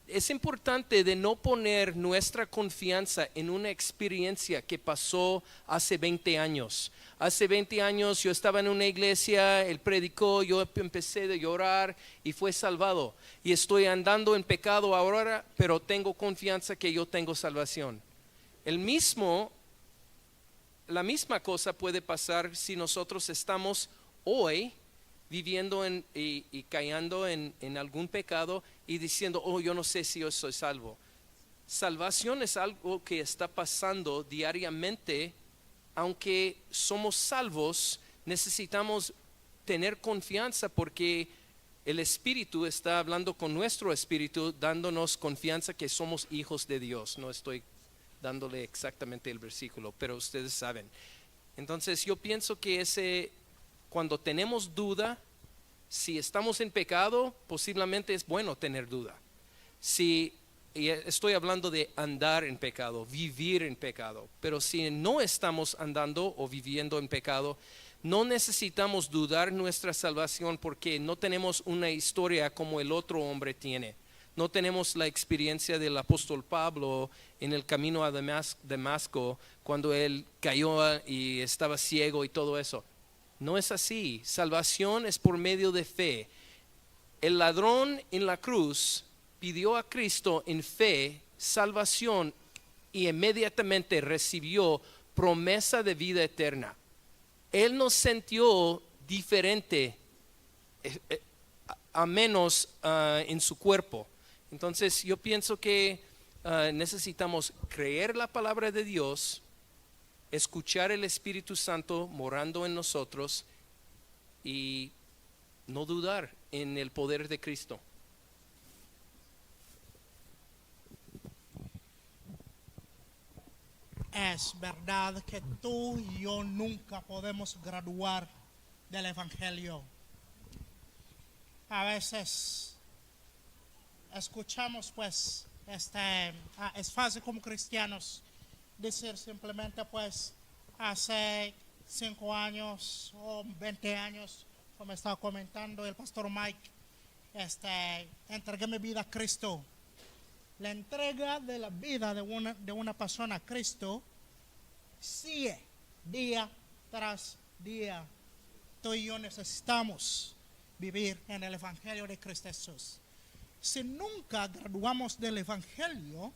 es importante de no poner nuestra confianza en una experiencia que pasó hace 20 años. Hace 20 años yo estaba en una iglesia, él predicó, yo empecé a llorar y fue salvado. Y estoy andando en pecado ahora, pero tengo confianza que yo tengo salvación. La misma cosa puede pasar si nosotros estamos hoy viviendo y cayendo en algún pecado y diciendo, yo no sé si yo soy salvo. Salvación es algo que está pasando diariamente. Aunque somos salvos, necesitamos tener confianza porque el Espíritu está hablando con nuestro espíritu, dándonos confianza que somos hijos de Dios. No estoy dándole exactamente el versículo, pero ustedes saben. Entonces yo pienso que cuando tenemos duda, si estamos en pecado, posiblemente es bueno tener duda. Y estoy hablando de andar en pecado, vivir en pecado. Pero si no estamos andando o viviendo en pecado, no necesitamos dudar nuestra salvación porque no tenemos una historia como el otro hombre tiene. No tenemos la experiencia del apóstol Pablo en el camino a Damasco cuando él cayó y estaba ciego y todo eso. No es así. Salvación es por medio de fe. El ladrón en la cruz pidió a Cristo en fe salvación y inmediatamente recibió promesa de vida eterna. Él no sintió diferente a menos en su cuerpo. Entonces yo pienso que necesitamos creer la palabra de Dios, escuchar el Espíritu Santo morando en nosotros y no dudar en el poder de Cristo. es verdad que tú y yo nunca podemos graduar del Evangelio. A veces escuchamos pues es fácil como cristianos decir simplemente pues hace 5 años o 20 años, como estaba comentando el pastor Mike, entregué mi vida a Cristo. La entrega de la vida de una persona a Cristo sigue día tras día. Tú y yo necesitamos vivir en el Evangelio de Cristo Jesús. Si nunca graduamos del Evangelio,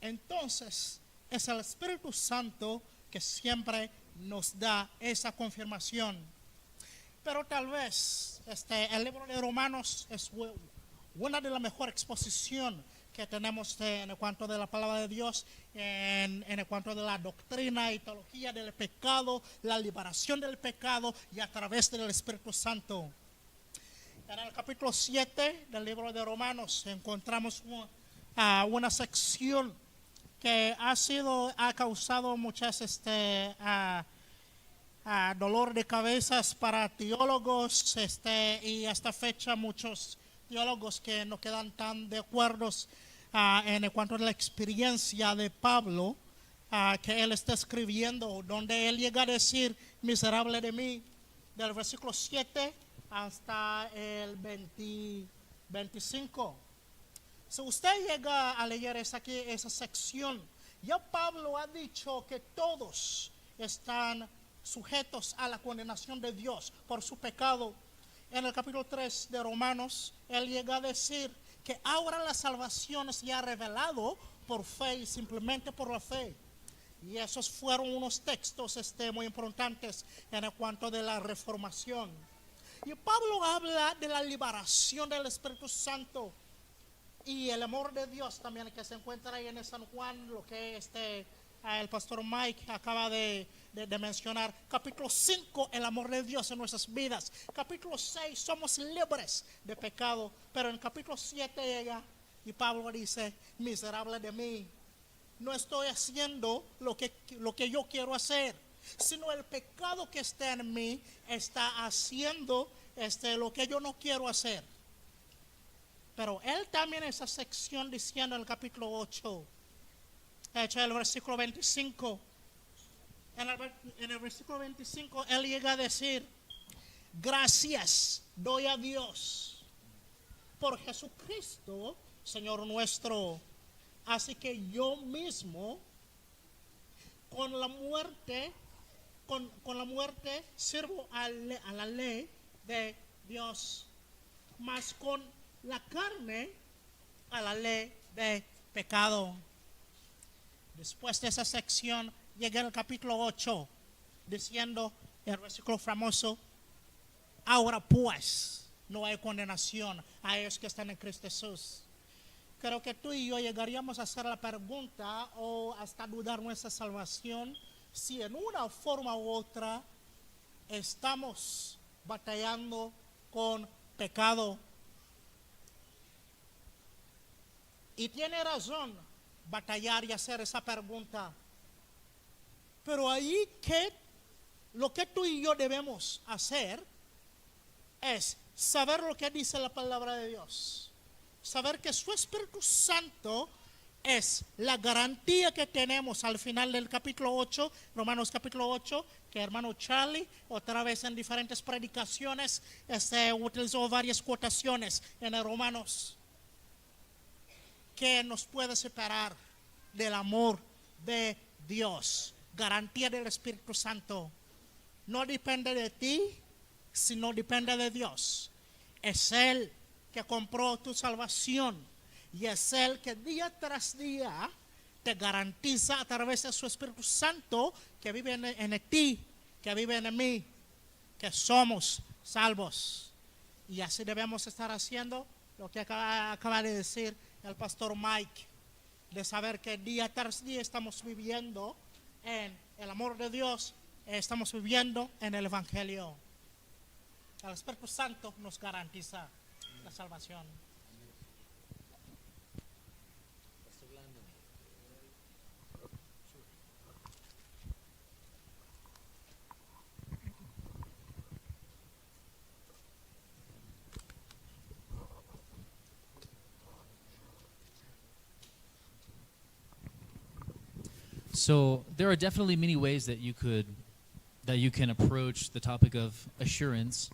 entonces es el Espíritu Santo que siempre nos da esa confirmación. Pero tal vez el libro de Romanos es una de las mejores exposiciones que tenemos en cuanto de la palabra de Dios, en cuanto de la doctrina y teología del pecado, la liberación del pecado y a través del Espíritu Santo. En el capítulo 7 del libro de Romanos encontramos una sección que ha causado muchas dolor de cabezas para teólogos, y hasta fecha muchos teólogos que no quedan tan de acuerdo en cuanto a la experiencia de Pablo, que él está escribiendo, donde él llega a decir, miserable de mí, del versículo 7 hasta el 25. Si usted llega a leer esa sección, ya Pablo ha dicho que todos están sujetos a la condenación de Dios por su pecado. En el capítulo 3 de Romanos, él llega a decir que ahora la salvación se ha revelado por fe y simplemente por la fe. Y esos fueron unos textos muy importantes en cuanto de la reformación. Y Pablo habla de la liberación del Espíritu Santo y el amor de Dios también que se encuentra ahí en San Juan, lo que el pastor Mike acaba de mencionar. Capítulo 5, el amor de Dios en nuestras vidas. Capítulo 6, somos libres de pecado. Pero en capítulo 7 llega y Pablo dice, miserable de mí, no estoy haciendo lo que yo quiero hacer, sino el pecado que está en mí está haciendo lo que yo no quiero hacer. Pero él también en esa sección diciendo en el capítulo 8, el versículo 25, en el versículo 25 él llega a decir, gracias doy a Dios por Jesucristo, Señor nuestro. Así que yo mismo con la muerte sirvo a la ley de Dios, mas con la carne a la ley de pecado. Después de esa sección llega el capítulo 8 diciendo el versículo famoso, ahora pues no hay condenación a ellos que están en Cristo Jesús. Creo que tú y yo llegaríamos a hacer la pregunta o hasta dudar nuestra salvación si en una forma u otra estamos batallando con pecado. Y tiene razón batallar y hacer esa pregunta. Pero ahí lo que tú y yo debemos hacer es saber lo que dice la palabra de Dios. Saber que su Espíritu Santo es la garantía que tenemos al final del capítulo 8, Romanos capítulo 8, que hermano Charlie, otra vez en diferentes predicaciones, utilizó varias quotaciones en el Romanos, que nos puede separar del amor de Dios. Garantía del Espíritu Santo. No depende de ti, sino depende de Dios. Es Él que compró tu salvación y es Él que día tras día te garantiza a través de su Espíritu Santo que vive en ti, que vive en mí, que somos salvos. Y así debemos estar haciendo lo que acaba de decir el pastor Mike, de saber que día tras día estamos viviendo en el amor de Dios, estamos viviendo en el Evangelio. El Espíritu Santo nos garantiza la salvación. So there are definitely many ways that you can approach the topic of assurance.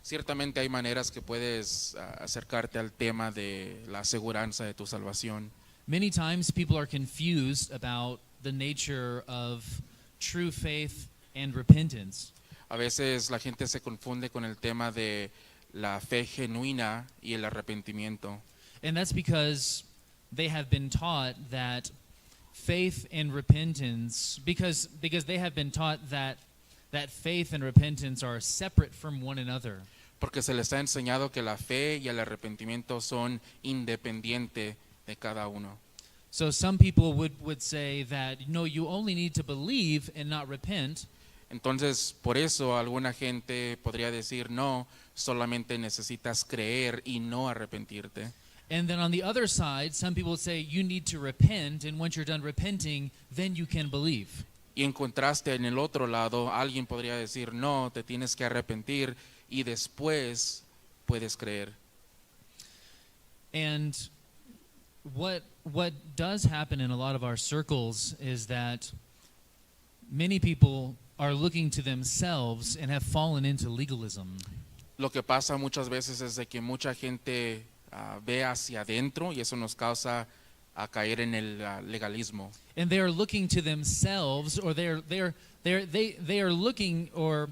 Ciertamente hay maneras que puedes acercarte al tema de la aseguranza de tu salvación. Many times people are confused about the nature of true faith and repentance. A veces la gente se confunde con el tema de la fe genuina y el arrepentimiento. And that's because they have been taught that faith and repentance, because they have been taught that faith and repentance are separate from one another. Porque se les ha enseñado que la fe y el arrepentimiento son independientes de cada uno. So some people would say that, no, you only need to believe and not repent. Entonces, por eso alguna gente podría decir, no, solamente necesitas creer y no arrepentirte. And then on the other side, some people would say you need to repent, and once you're done repenting, then you can believe. Y en contraste, en el otro lado, alguien podría decir, no, te tienes que arrepentir y después puedes creer. And what does happen in a lot of our circles is that many people are looking to themselves and have fallen into legalism. Lo que pasa muchas veces es de que mucha gente ve hacia adentro y eso nos causa a caer en el legalismo. And they are looking to themselves, or they are looking, or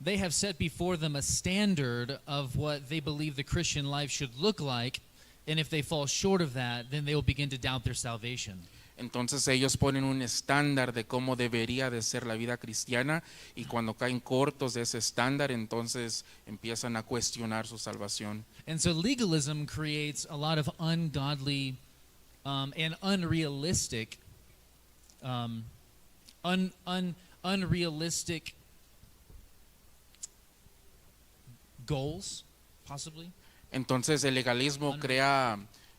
they have set before them a standard of what they believe the Christian life should look like, and if they fall short of that, then they will begin to doubt their salvation. Entonces ellos ponen un estándar de cómo debería de ser la vida cristiana y cuando caen cortos de ese estándar, entonces empiezan a cuestionar su salvación. And so legalism creates a lot of ungodly and unrealistic unrealistic goals, possibly. Entonces el legalismo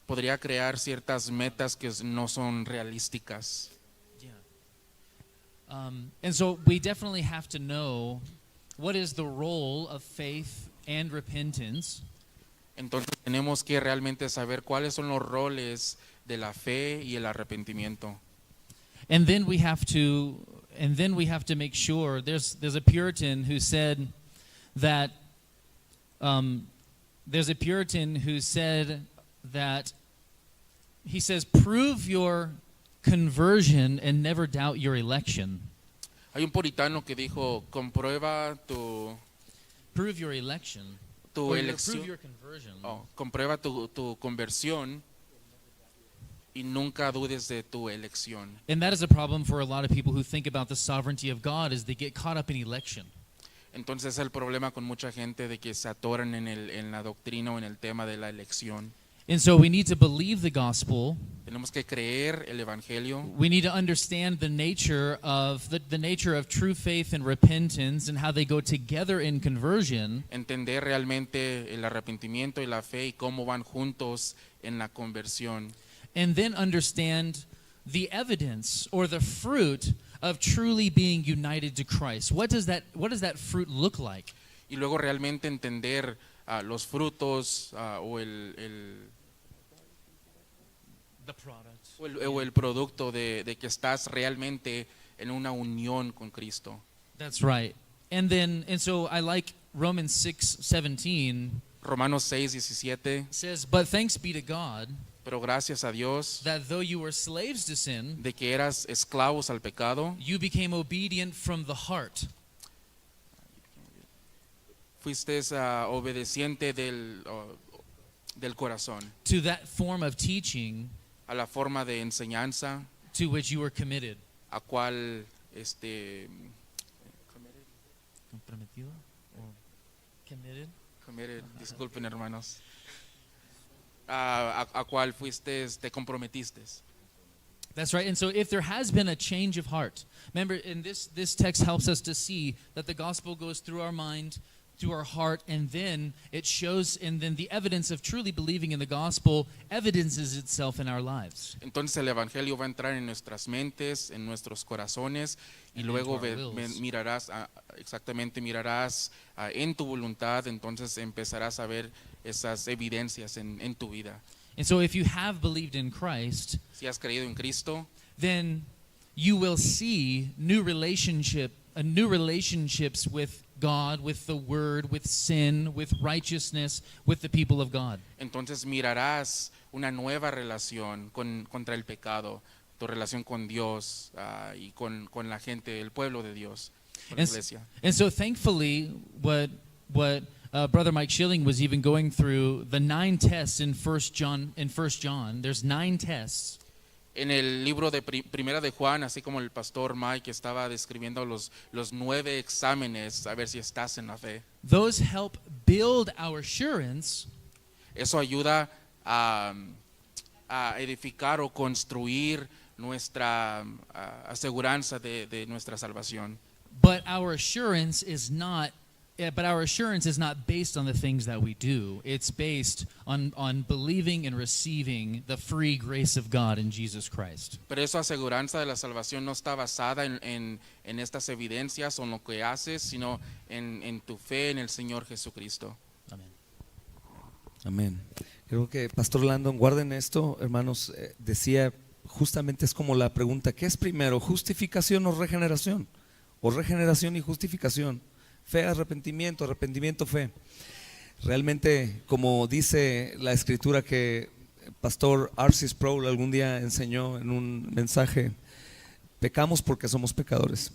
podría crear ciertas metas que no son realísticas. Yeah. And so we definitely have to know what is the role of faith and repentance. Entonces tenemos que realmente saber cuáles son los roles de la fe y el arrepentimiento. And then we have to make sure there's a Puritan who said that he says, prove your conversion and never doubt your election. Hay un puritano que dijo, comprueba tu Prove your election. tu Or elección, prove your conversion. comprueba tu conversión y nunca dudes de tu elección. And that is a problem for a lot of people who think about the sovereignty of God, is they get caught up in election. Entonces el problema con mucha gente de que se atoran en la doctrina o en el tema de la elección. And so we need to believe the gospel. Tenemos que creer el evangelio. We need to understand the nature of the nature of true faith and repentance and how they go together in conversion. Entender realmente el arrepentimiento y la fe y cómo van juntos en la conversión. And then understand the evidence or the fruit of truly being united to Christ. What does that fruit look like? Y luego realmente entender los frutos o The product. o el producto de que estás realmente en una unión con Cristo. That's right. And so I like Romans 6:17 Romanos 6:17, says, "But thanks be to God pero gracias a Dios that though you were slaves to sin, de que eras esclavos al pecado, you became obedient from the heart." fuiste obediente del corazón, To that form of teaching a la forma de enseñanza to which you were committed. a cual Comprometido or committed? disculpen hermanos, a cual te comprometiste. That's right. And so if there has been a change of heart, remember, in this text helps us to see that the gospel goes through our mind, through our heart, and then it shows, and then the evidence of truly believing in the gospel evidences itself in our lives. Entonces el evangelio va a entrar en nuestras mentes, en nuestros corazones y And luego into our wills. mirarás en tu voluntad, entonces empezarás a ver esas evidencias en tu vida. And so if you have believed in Christ, Si has creído en Cristo, then you will see new relationships with God, with the Word, with sin, with righteousness, with the people of God. Entonces mirarás una nueva relación contra el pecado, tu relación con Dios y con la gente, el pueblo de Dios, con la iglesia. And so thankfully, what Brother Mike Schilling was even going through the 9 tests in 1 John. There's 9 tests. En el libro de Primera de Juan, así como el pastor Mike estaba describiendo los 9 exámenes, a ver si estás en la fe. Those help build our assurance. Eso ayuda a edificar o construir nuestra aseguranza de nuestra salvación. But our assurance is not based on the things that we do. It's based on believing and receiving the free grace of God in Jesus Christ. Pero esa aseguranza de la salvación no está basada en estas evidencias o en lo que haces, sino en tu fe en el Señor Jesucristo. Amen. Amén. Creo que Pastor Landon, guarden esto, hermanos, decía, justamente es como la pregunta, ¿qué es primero, justificación o regeneración? O regeneración y justificación. Fe, arrepentimiento, arrepentimiento, fe. Realmente, como dice la escritura que Pastor R.C. Sproul algún día enseñó en un mensaje, pecamos porque somos pecadores.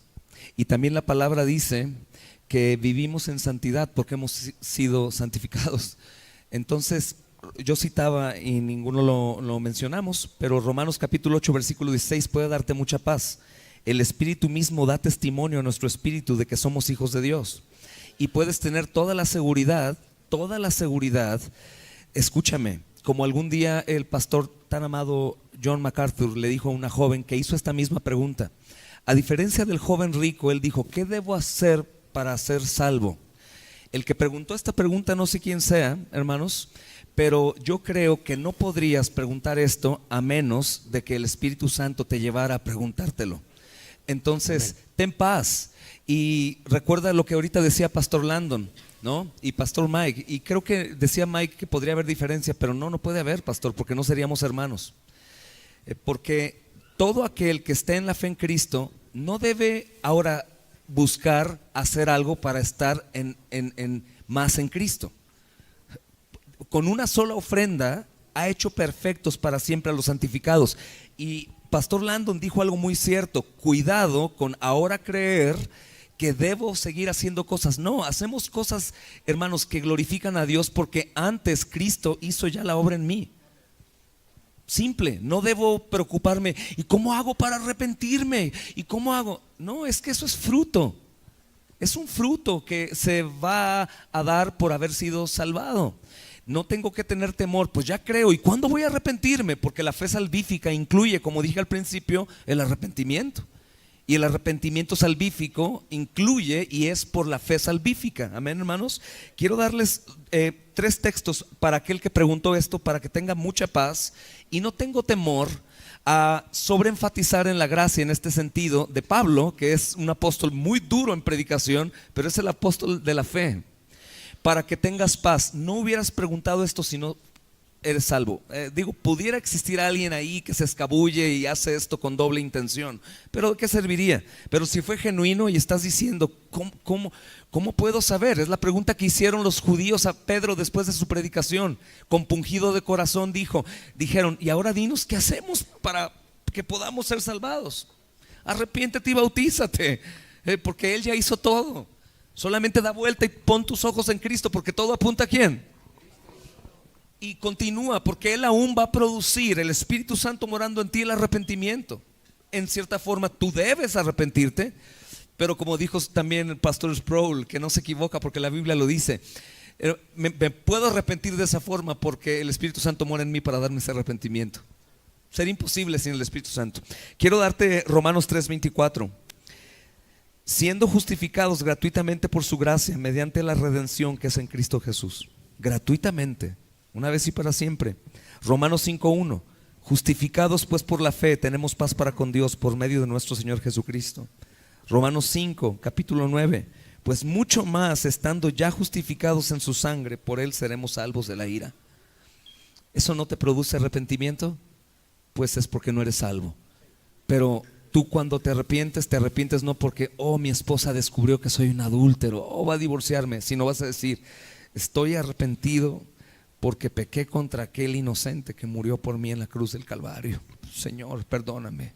Y también la palabra dice que vivimos en santidad porque hemos sido santificados. Entonces, yo citaba y ninguno lo mencionamos, pero Romanos capítulo 8 versículo 16 puede darte mucha paz. El Espíritu mismo da testimonio a nuestro espíritu de que somos hijos de Dios. Y puedes tener toda la seguridad, escúchame, como algún día el pastor tan amado John MacArthur le dijo a una joven que hizo esta misma pregunta. A diferencia del joven rico, él dijo, ¿qué debo hacer para ser salvo? El que preguntó esta pregunta, no sé quién sea, hermanos, pero yo creo que no podrías preguntar esto a menos de que el Espíritu Santo te llevara a preguntártelo. Entonces, ten paz y recuerda lo que ahorita decía Pastor Landon, ¿no? Y Pastor Mike, y creo que decía Mike que podría haber diferencia, pero no puede haber, pastor, porque no seríamos hermanos. Porque todo aquel que esté en la fe en Cristo no debe ahora buscar hacer algo para estar más en Cristo. Con una sola ofrenda ha hecho perfectos para siempre a los santificados. Y Pastor Landon dijo algo muy cierto, cuidado con ahora creer que debo seguir haciendo cosas. No, hacemos cosas, hermanos, que glorifican a Dios porque antes Cristo hizo ya la obra en mí. Simple, no debo preocuparme, ¿y cómo hago para arrepentirme? ¿Y cómo hago? No, es que eso es fruto. Es un fruto que se va a dar por haber sido salvado. No tengo que tener temor, pues ya creo. ¿Y cuándo voy a arrepentirme? Porque la fe salvífica incluye, como dije al principio, el arrepentimiento. Y el arrepentimiento salvífico incluye y es por la fe salvífica. Amén, hermanos. Quiero darles 3 textos para aquel que preguntó esto, para que tenga mucha paz. Y no tengo temor a sobreenfatizar en la gracia en este sentido de Pablo, que es un apóstol muy duro en predicación, pero es el apóstol de la fe. Para que tengas paz. No hubieras preguntado esto si no eres salvo. Pudiera existir alguien ahí que se escabulle y hace esto con doble intención, pero ¿de qué serviría? Pero si fue genuino y estás diciendo, ¿cómo puedo saber? Es la pregunta que hicieron los judíos a Pedro después de su predicación. Compungido de corazón dijeron, y ahora dinos qué hacemos para que podamos ser salvados. Arrepiéntete y bautízate, porque Él ya hizo todo. Solamente da vuelta y pon tus ojos en Cristo, porque todo apunta ¿a quién? Y continúa, porque Él aún va a producir, el Espíritu Santo morando en ti, el arrepentimiento. En cierta forma tú debes arrepentirte, pero como dijo también el pastor Sproul, que no se equivoca porque la Biblia lo dice, me puedo arrepentir de esa forma porque el Espíritu Santo mora en mí para darme ese arrepentimiento. Sería imposible sin el Espíritu Santo. Quiero darte Romanos 3:24. Siendo justificados gratuitamente por su gracia mediante la redención que es en Cristo Jesús. Gratuitamente, una vez y para siempre. Romanos 5:1. Justificados pues por la fe tenemos paz para con Dios por medio de nuestro Señor Jesucristo. Romanos 5, capítulo 9. Pues mucho más, estando ya justificados en su sangre, por Él seremos salvos de la ira. ¿Eso no te produce arrepentimiento? Pues es porque no eres salvo. Pero Tú cuando te arrepientes no porque, oh, mi esposa descubrió que soy un adúltero, oh, va a divorciarme, sino vas a decir, estoy arrepentido porque pequé contra aquel inocente que murió por mí en la cruz del Calvario. Señor, perdóname,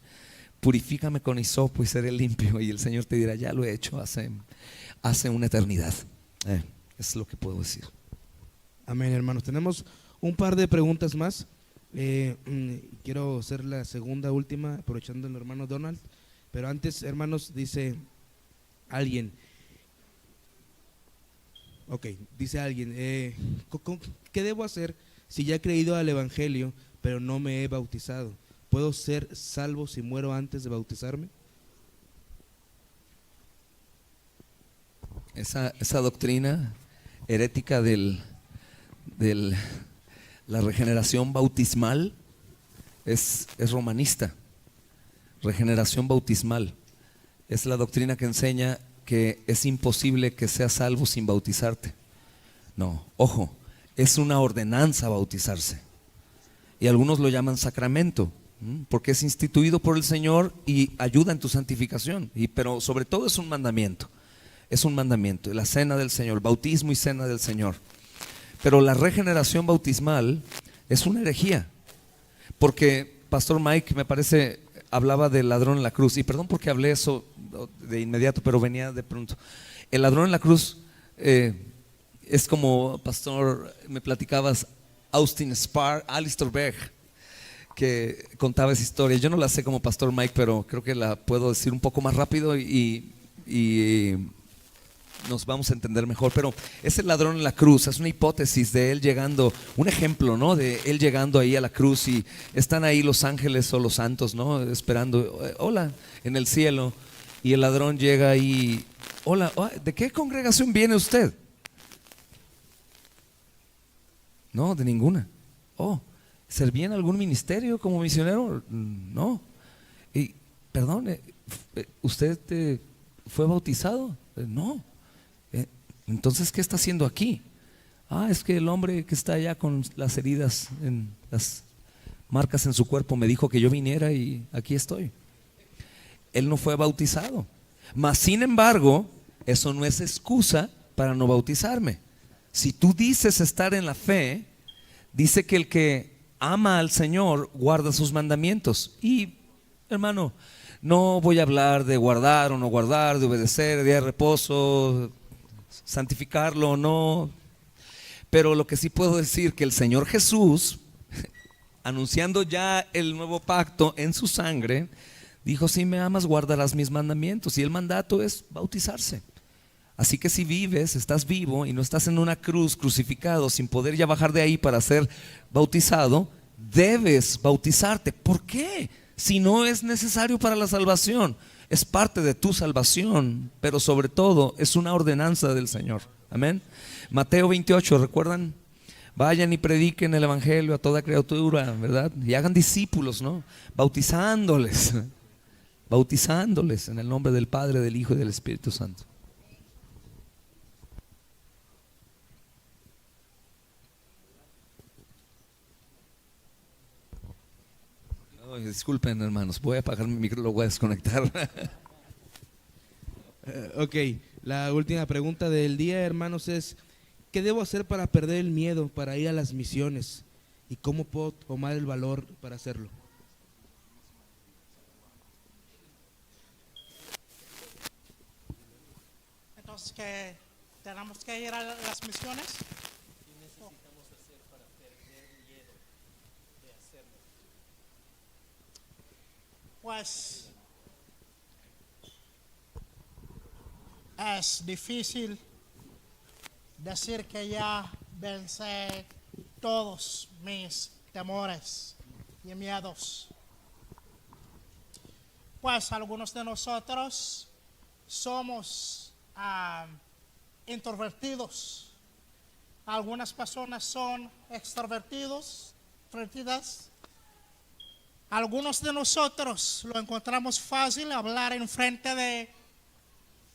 purifícame con hisopo y seré limpio. Y el Señor te dirá, ya lo he hecho hace una eternidad. Es lo que puedo decir. Amén, hermanos. Tenemos un par de preguntas más. Quiero hacer la segunda, última, aprovechando el hermano Donald. Pero antes, hermanos, dice alguien. Ok, dice alguien, ¿qué debo hacer si ya he creído al Evangelio, pero no me he bautizado? ¿Puedo ser salvo si muero antes de bautizarme? Esa doctrina herética de la regeneración bautismal es romanista. Regeneración bautismal es la doctrina que enseña que es imposible que seas salvo sin bautizarte. No, ojo, es una ordenanza bautizarse. Y algunos lo llaman sacramento, porque es instituido por el Señor y ayuda en tu santificación. Pero sobre todo es un mandamiento. Es un mandamiento, la cena del Señor, bautismo y cena del Señor. Pero la regeneración bautismal es una herejía, porque Pastor Mike, me parece, hablaba del ladrón en la cruz, y perdón porque hablé eso de inmediato, pero venía de pronto. El ladrón en la cruz es como, Pastor, me platicabas, Austin Spar, Alistair Begg, que contaba esa historia. Yo no la sé como Pastor Mike, pero creo que la puedo decir un poco más rápido y nos vamos a entender mejor. Pero ese ladrón en la cruz es una hipótesis de él llegando, un ejemplo, ¿no? De él llegando ahí a la cruz y están ahí los ángeles o los santos, ¿no? Esperando, hola, en el cielo. Y el ladrón llega y, hola, ¿de qué congregación viene usted? No, de ninguna. Oh, ¿servía en algún ministerio como misionero? No. Y, perdón, ¿usted fue bautizado? No. Entonces, ¿qué está haciendo aquí? Es que el hombre que está allá con las heridas, las marcas en su cuerpo, me dijo que yo viniera y aquí estoy. Él no fue bautizado. Mas, sin embargo, eso no es excusa para no bautizarme. Si tú dices estar en la fe, dice que el que ama al Señor guarda sus mandamientos. Y, hermano, no voy a hablar de guardar o no guardar, de obedecer, día de reposo, santificarlo o no. Pero lo que sí puedo decir que el Señor Jesús, anunciando ya el nuevo pacto en su sangre, dijo: si me amas, guardarás mis mandamientos. Y el mandato es bautizarse. Así que si vives, estás vivo y no estás en una cruz crucificado sin poder ya bajar de ahí para ser bautizado, debes bautizarte. ¿Por qué? Si no es necesario para la salvación, es parte de tu salvación, pero sobre todo es una ordenanza del Señor. Amén. Mateo 28, ¿recuerdan? Vayan y prediquen el evangelio a toda criatura, ¿verdad? Y hagan discípulos, ¿no? Bautizándoles en el nombre del Padre, del Hijo y del Espíritu Santo. Disculpen, hermanos, voy a apagar mi micro, lo voy a desconectar. Ok, la última pregunta del día, hermanos, es: ¿qué debo hacer para perder el miedo para ir a las misiones? ¿Y cómo puedo tomar el valor para hacerlo? Entonces, que tenemos que ir a las misiones. Pues es difícil decir que ya vencé todos mis temores y miedos. Pues algunos de nosotros somos introvertidos. Algunas personas son extrovertidas. Algunos de nosotros lo encontramos fácil hablar en frente de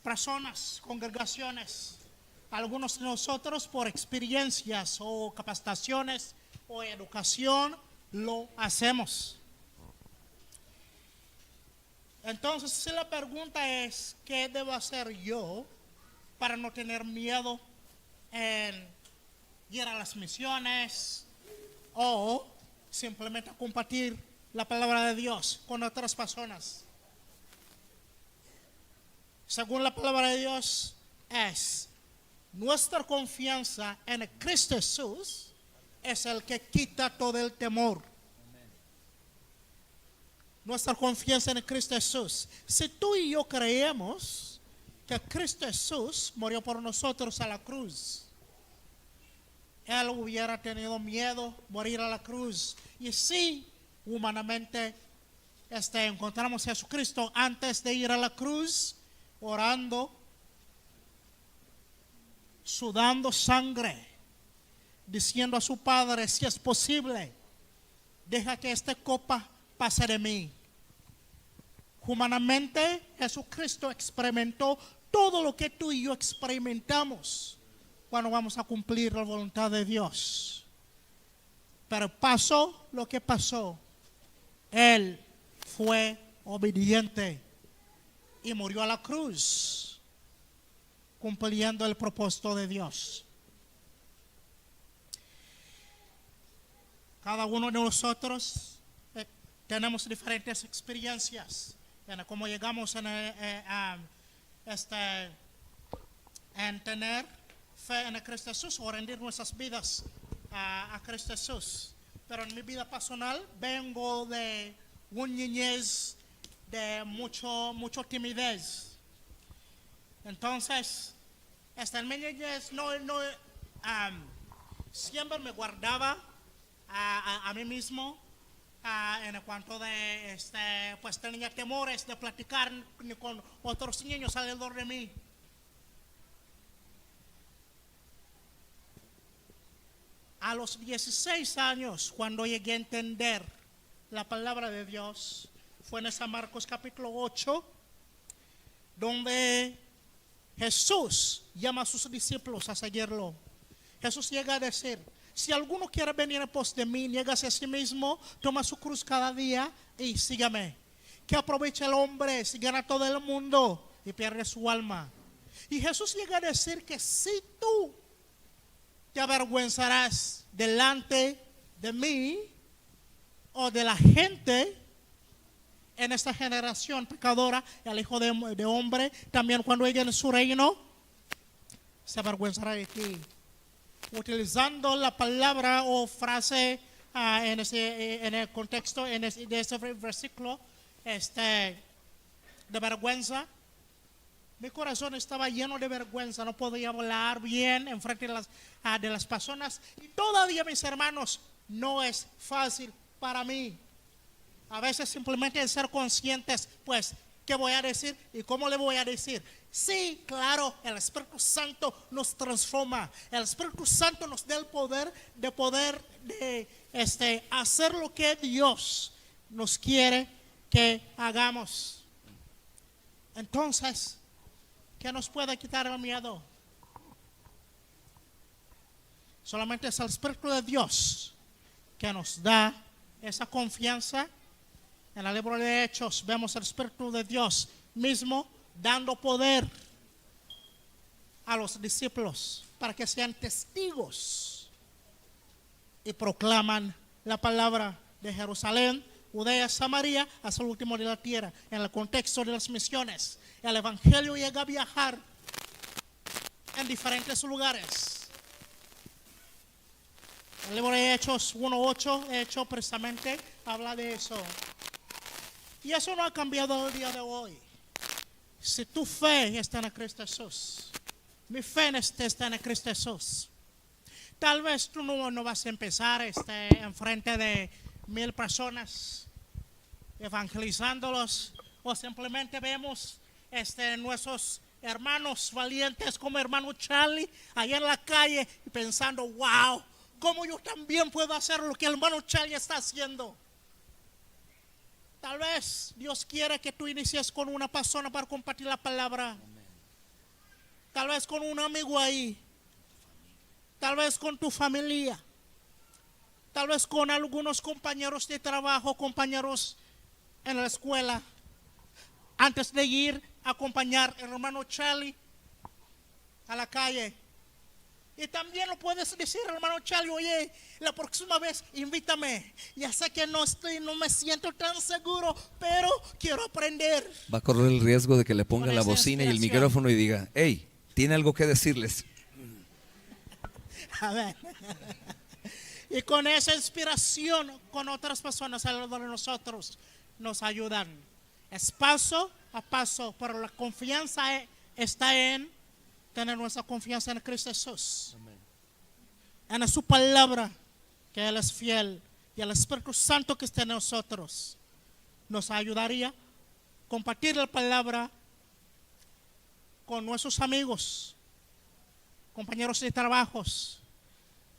personas, congregaciones. Algunos de nosotros, por experiencias o capacitaciones o educación, lo hacemos. Entonces, si la pregunta es, ¿qué debo hacer yo para no tener miedo en ir a las misiones o simplemente compartir la palabra de Dios con otras personas? Según la palabra de Dios, es nuestra confianza en Cristo Jesús es el que quita todo el temor. Nuestra confianza en Cristo Jesús. Si tú y yo creemos que Cristo Jesús murió por nosotros a la cruz, Él hubiera tenido miedo morir a la cruz. Y si humanamente encontramos a Jesucristo antes de ir a la cruz, orando, sudando sangre, diciendo a su Padre, si es posible, deja que esta copa pase de mí. Humanamente, Jesucristo experimentó todo lo que tú y yo experimentamos cuando vamos a cumplir la voluntad de Dios. Pero pasó lo que pasó. Él fue obediente y murió a la cruz, cumpliendo el propósito de Dios. Cada uno de nosotros tenemos diferentes experiencias en cómo llegamos en tener fe en Cristo Jesús o rendir nuestras vidas a Cristo Jesús. Pero en mi vida personal vengo de una niñez de mucho timidez. Entonces, en mi niñez siempre me guardaba a mí mismo. En cuanto de pues tenía temores de platicar con otros niños alrededor de mí. A los 16 años, cuando llegué a entender la palabra de Dios, fue en San Marcos capítulo 8, donde Jesús llama a sus discípulos a seguirlo. Jesús llega a decir: si alguno quiere venir en pos de mí, niégase a sí mismo, toma su cruz cada día y sígame. ¿Qué aprovecha el hombre si gana todo el mundo y pierde su alma? Y Jesús llega a decir que si tú te avergüenzarás delante de mí o de la gente en esta generación pecadora, el Hijo de Hombre, también cuando llegue en su reino, se avergüenzará de ti. Utilizando la palabra o frase en el contexto de ese versículo de vergüenza, mi corazón estaba lleno de vergüenza, no podía hablar bien en frente de las personas, y todavía, mis hermanos, no es fácil para mí. A veces simplemente ser conscientes, pues, ¿qué voy a decir y cómo le voy a decir? Sí, claro, el Espíritu Santo nos transforma. El Espíritu Santo nos da el poder de hacer lo que Dios nos quiere que hagamos. Entonces, ¿qué nos puede quitar el miedo? Solamente es el Espíritu de Dios que nos da esa confianza. En el libro de Hechos vemos el Espíritu de Dios mismo dando poder a los discípulos para que sean testigos y proclaman la palabra de Jerusalén, Judea, Samaria, hasta el último de la tierra. En el contexto de las misiones, el evangelio llega a viajar en diferentes lugares. El libro de Hechos 1:8, Hechos precisamente habla de eso. Y eso no ha cambiado el día de hoy. Si tu fe está en Cristo Jesús, mi fe está en Cristo Jesús. Tal vez tú no vas a empezar en frente de 1000 personas evangelizándolos, o simplemente vemos nuestros hermanos valientes como hermano Charlie allá en la calle y pensando: wow, ¿cómo yo también puedo hacer lo que el hermano Charlie está haciendo? Tal vez Dios quiere que tú inicies con una persona para compartir la palabra. Tal vez con un amigo ahí. Tal vez con tu familia. Tal vez con algunos compañeros de trabajo, compañeros en la escuela. antes de ir a acompañar al hermano Charlie a la calle. Y también lo puedes decir, hermano Charlie, oye, la próxima vez invítame. Ya sé que no me siento tan seguro, pero quiero aprender. Va a correr el riesgo de que le ponga Con la esa bocina y el inspiración. micrófono y diga, hey, tiene algo que decirles. A ver. Y con esa inspiración, con otras personas alrededor de nosotros, nos ayudan. Es paso a paso, pero la confianza está en tener nuestra confianza en Cristo Jesús. En su palabra, que Él es fiel, y el Espíritu Santo que está en nosotros nos ayudaría a compartir la palabra con nuestros amigos, compañeros de trabajos,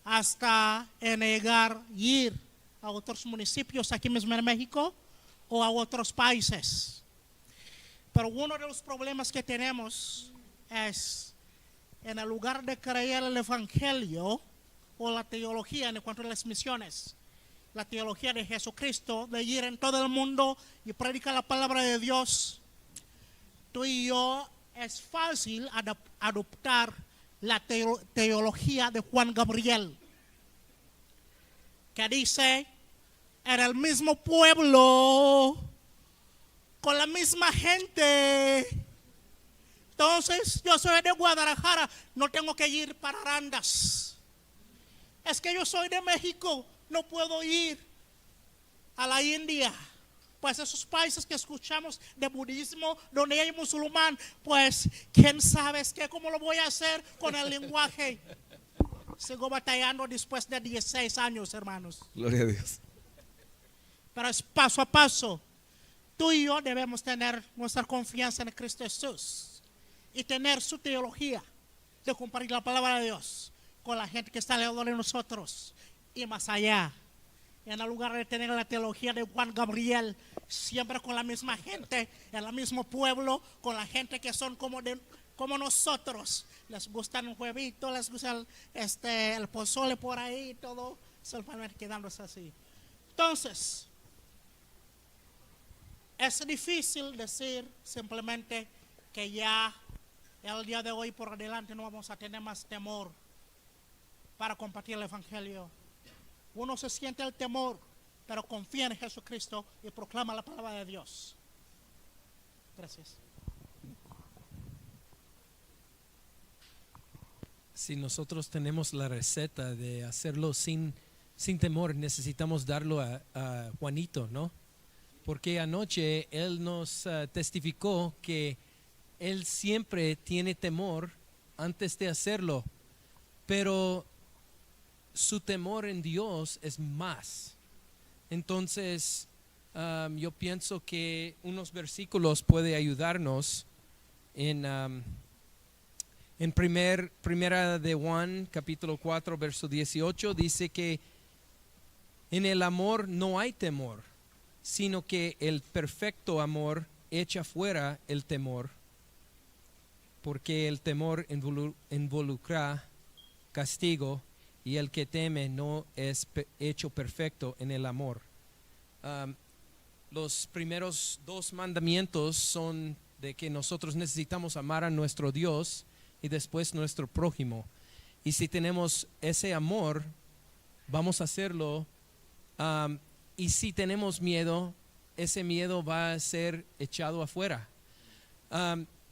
hasta en llegar y ir a otros municipios aquí mismo en México o a otros países. Pero uno de los problemas que tenemos es en el lugar de creer el evangelio o la teología en cuanto a las misiones, la teología de Jesucristo, de ir en todo el mundo y predicar la palabra de Dios, tú y yo es fácil adoptar la teología de Juan Gabriel, que dice, en el mismo pueblo, con la misma gente. Entonces, yo soy de Guadalajara, no tengo que ir para Arandas. Es que yo soy de México, no puedo ir a la India. Pues esos países que escuchamos de budismo, donde hay musulmán, pues quién sabe cómo lo voy a hacer con el lenguaje. Sigo batallando después de 16 años, hermanos. Gloria a Dios. Pero es paso a paso. Tú y yo debemos tener nuestra confianza en Cristo Jesús y tener su teología de compartir la palabra de Dios con la gente que está alrededor de nosotros y más allá. En el lugar de tener la teología de Juan Gabriel, siempre con la misma gente, en el mismo pueblo, con la gente que son como nosotros. Les gustan un huevito, les gusta el pozole por ahí, todo, solamente quedándose así. Entonces, es difícil decir simplemente que ya el día de hoy por adelante no vamos a tener más temor para compartir el evangelio. Uno se siente el temor, pero confía en Jesucristo y proclama la palabra de Dios. Gracias. Si nosotros tenemos la receta de hacerlo sin temor, necesitamos darlo a Juanito, ¿no? Porque anoche él nos testificó que él siempre tiene temor antes de hacerlo, pero su temor en Dios es más. Entonces, yo pienso que unos versículos puede ayudarnos en primera de Juan, capítulo 4, verso 18, dice que en el amor no hay temor, sino que el perfecto amor echa fuera el temor, porque el temor involucra castigo, y el que teme no es hecho perfecto en el amor. Los primeros 2 mandamientos son de que nosotros necesitamos amar a nuestro Dios y después nuestro prójimo. Y si tenemos ese amor, vamos a hacerlo. Y si tenemos miedo, ese miedo va a ser echado afuera.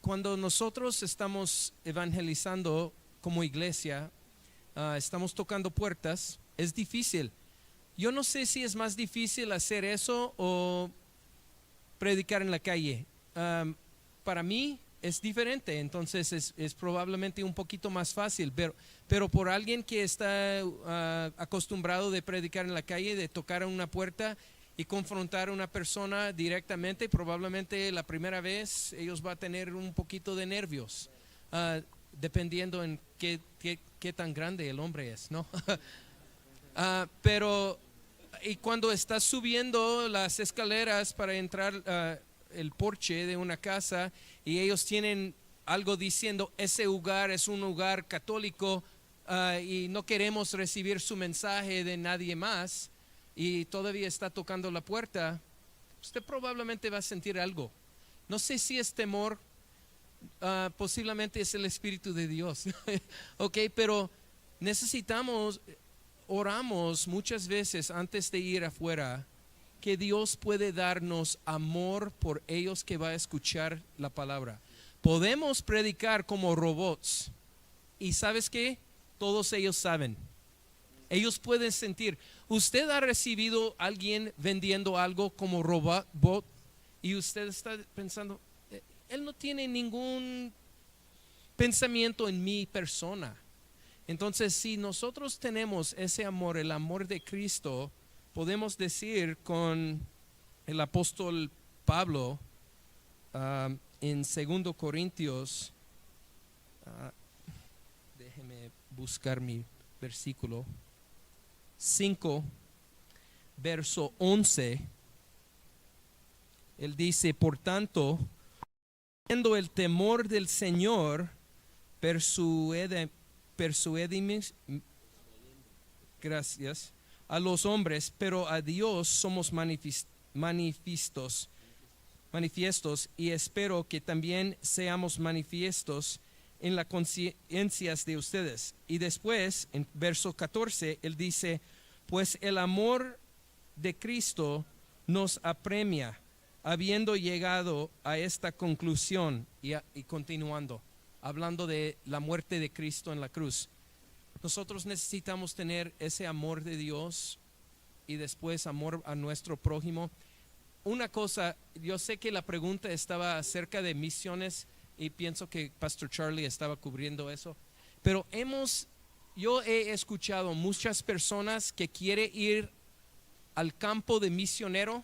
Cuando nosotros estamos evangelizando como iglesia, estamos tocando puertas, es difícil. Yo no sé si es más difícil hacer eso o predicar en la calle. Para mí es diferente, entonces es probablemente un poquito más fácil, pero por alguien que está acostumbrado de predicar en la calle, de tocar a una puerta y confrontar a una persona directamente, probablemente la primera vez ellos van a tener un poquito de nervios, dependiendo en qué tan grande el hombre es, ¿no? Pero y cuando estás subiendo las escaleras para entrar el porche de una casa y ellos tienen algo diciendo ese lugar es un lugar católico y no queremos recibir su mensaje de nadie más, y todavía está tocando la puerta, usted probablemente va a sentir algo. No sé si es temor, posiblemente es el Espíritu de Dios. Ok, pero oramos muchas veces antes de ir afuera, que Dios puede darnos amor por ellos que va a escuchar la palabra. Podemos predicar como robots y ¿sabes qué? Todos ellos saben. Ellos pueden sentir. Usted ha recibido a alguien vendiendo algo como robot y usted está pensando, él no tiene ningún pensamiento en mi persona. Entonces, si nosotros tenemos ese amor, el amor de Cristo, podemos decir con el apóstol Pablo en 2 Corintios, déjeme buscar mi versículo, 5, verso 11, él dice, por tanto, teniendo el temor del Señor, persuadimos, gracias, a los hombres, pero a Dios somos manifiestos, y espero que también seamos manifiestos en las conciencias de ustedes. Y después, en verso 14, él dice, pues el amor de Cristo nos apremia, habiendo llegado a esta conclusión, y continuando, hablando de la muerte de Cristo en la cruz. Nosotros necesitamos tener ese amor de Dios y después amor a nuestro prójimo. Una cosa, yo sé que la pregunta estaba acerca de misiones y pienso que Pastor Charlie estaba cubriendo eso, pero yo he escuchado muchas personas que quieren ir al campo de misionero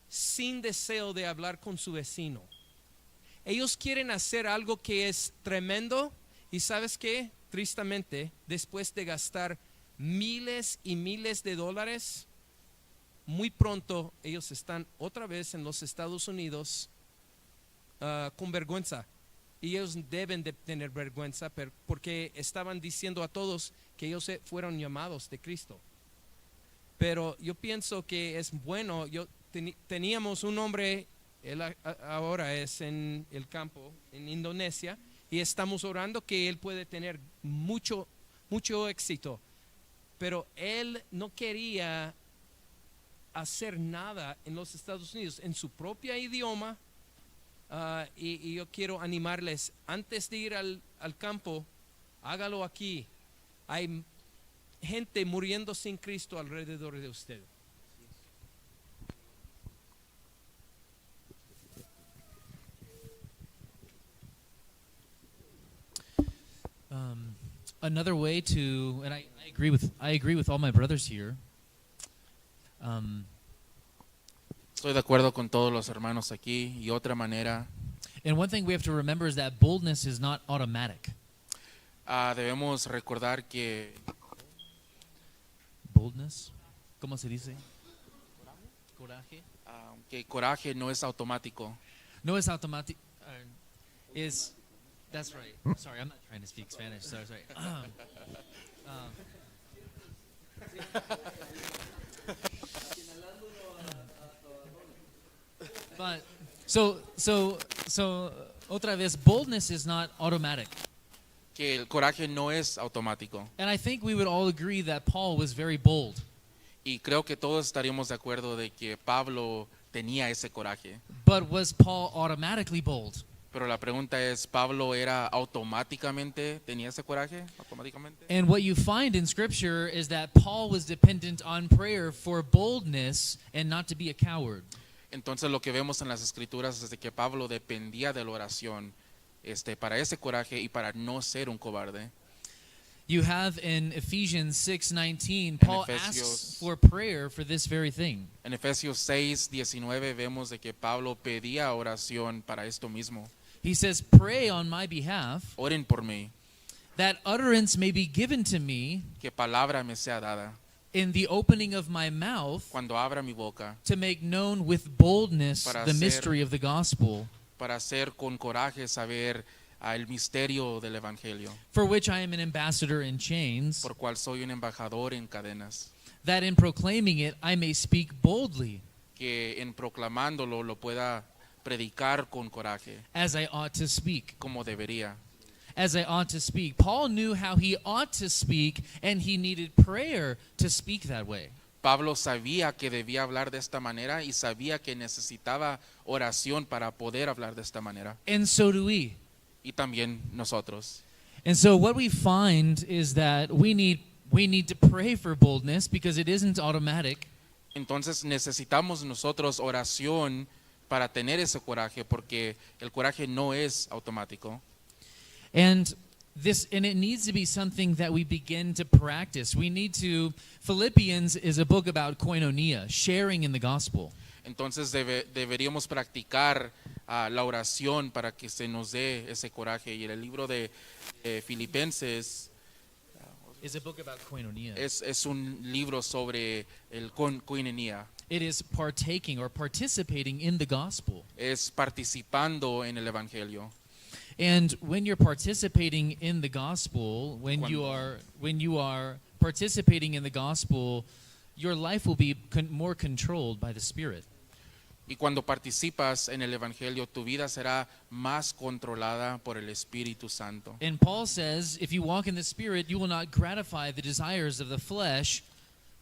sin deseo de hablar con su vecino. Ellos quieren hacer algo que es tremendo y ¿sabes qué? Tristemente, después de gastar miles y miles de dólares, muy pronto ellos están otra vez en los Estados Unidos con vergüenza. Y ellos deben de tener vergüenza porque estaban diciendo a todos que ellos fueron llamados de Cristo. Pero yo pienso que es bueno. Teníamos un hombre, él ahora es en el campo en Indonesia, y estamos orando que él puede tener mucho éxito, pero él no quería hacer nada en los Estados Unidos en su propio idioma. Y yo quiero animarles, antes de ir al campo, hágalo aquí. Hay gente muriendo sin Cristo alrededor de usted. Another way to, and I agree with all my brothers here. Estoy de acuerdo con todos los hermanos aquí. Y otra manera, And one thing we have to remember is that boldness is not automatic. debemos recordar que Boldness, ¿cómo se dice? Coraje. que coraje no es automático. No es automático. That's right. Sorry, I'm not trying to speak Spanish. Sorry. But so otra vez, boldness is not automatic. Que el coraje no es automático. And I think we would all agree that Paul was very bold. Y creo que todos estaríamos de acuerdo de que Pablo tenía ese coraje. But was Paul automatically bold? Pero la pregunta es, ¿Pablo tenía ese coraje automáticamente? And what you find in Scripture is that Paul was dependent on prayer for boldness and not to be a coward. Entonces lo que vemos en las escrituras es de que Pablo dependía de la oración para ese coraje y para no ser un cobarde. You have in Ephesians 6:19, Paul asks for prayer for this very thing. En Efesios 6:19 vemos de que Pablo pedía oración para esto mismo. He says, "Pray on my behalf, Oren por mí, that utterance may be given to me que palabra me sea dada in the opening of my mouth, cuando abra mi boca, to make known with boldness Para the hacer- mystery of the gospel, para hacer con coraje saber el misterio del evangelio, for which I am an ambassador in chains, por cual soy un embajador en cadenas, that in proclaiming it I may speak boldly." que en proclamándolo lo pueda predicar con coraje, as I ought to speak. como debería. As I ought to speak. Paul knew how he ought to speak, and he needed prayer to speak that way. Pablo sabía que debía hablar de esta manera y sabía que necesitaba oración para poder hablar de esta manera. And so do we. Y también nosotros. And so what we find is that we need to pray for boldness because it isn't automatic. Entonces necesitamos nosotros oración para tener ese coraje, porque el coraje no es automático. And it needs to be something that we begin to practice. Philippians is a book about koinonia, sharing in the gospel. Entonces deberíamos practicar la oración para que se nos dé ese coraje. Y el libro de Filipenses Is a book about koinonia. es un libro sobre el koinonia. It is partaking or participating in the gospel. Es participando en el evangelio. And when you're participating in the gospel, when you are participating in the gospel, your life will be more controlled by the Spirit. Y cuando participas en el evangelio, tu vida será más controlada por el Espíritu Santo. And Paul says, if you walk in the Spirit, you will not gratify the desires of the flesh,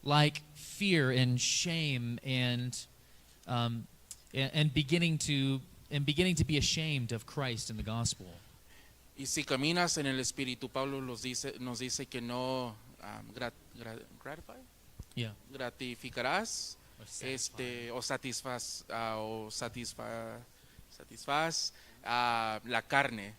like fear and shame and beginning to be ashamed of Christ and the gospel. Y si caminas en el Espíritu, Pablo nos dice que no Yeah. gratificarás satisfaz la carne.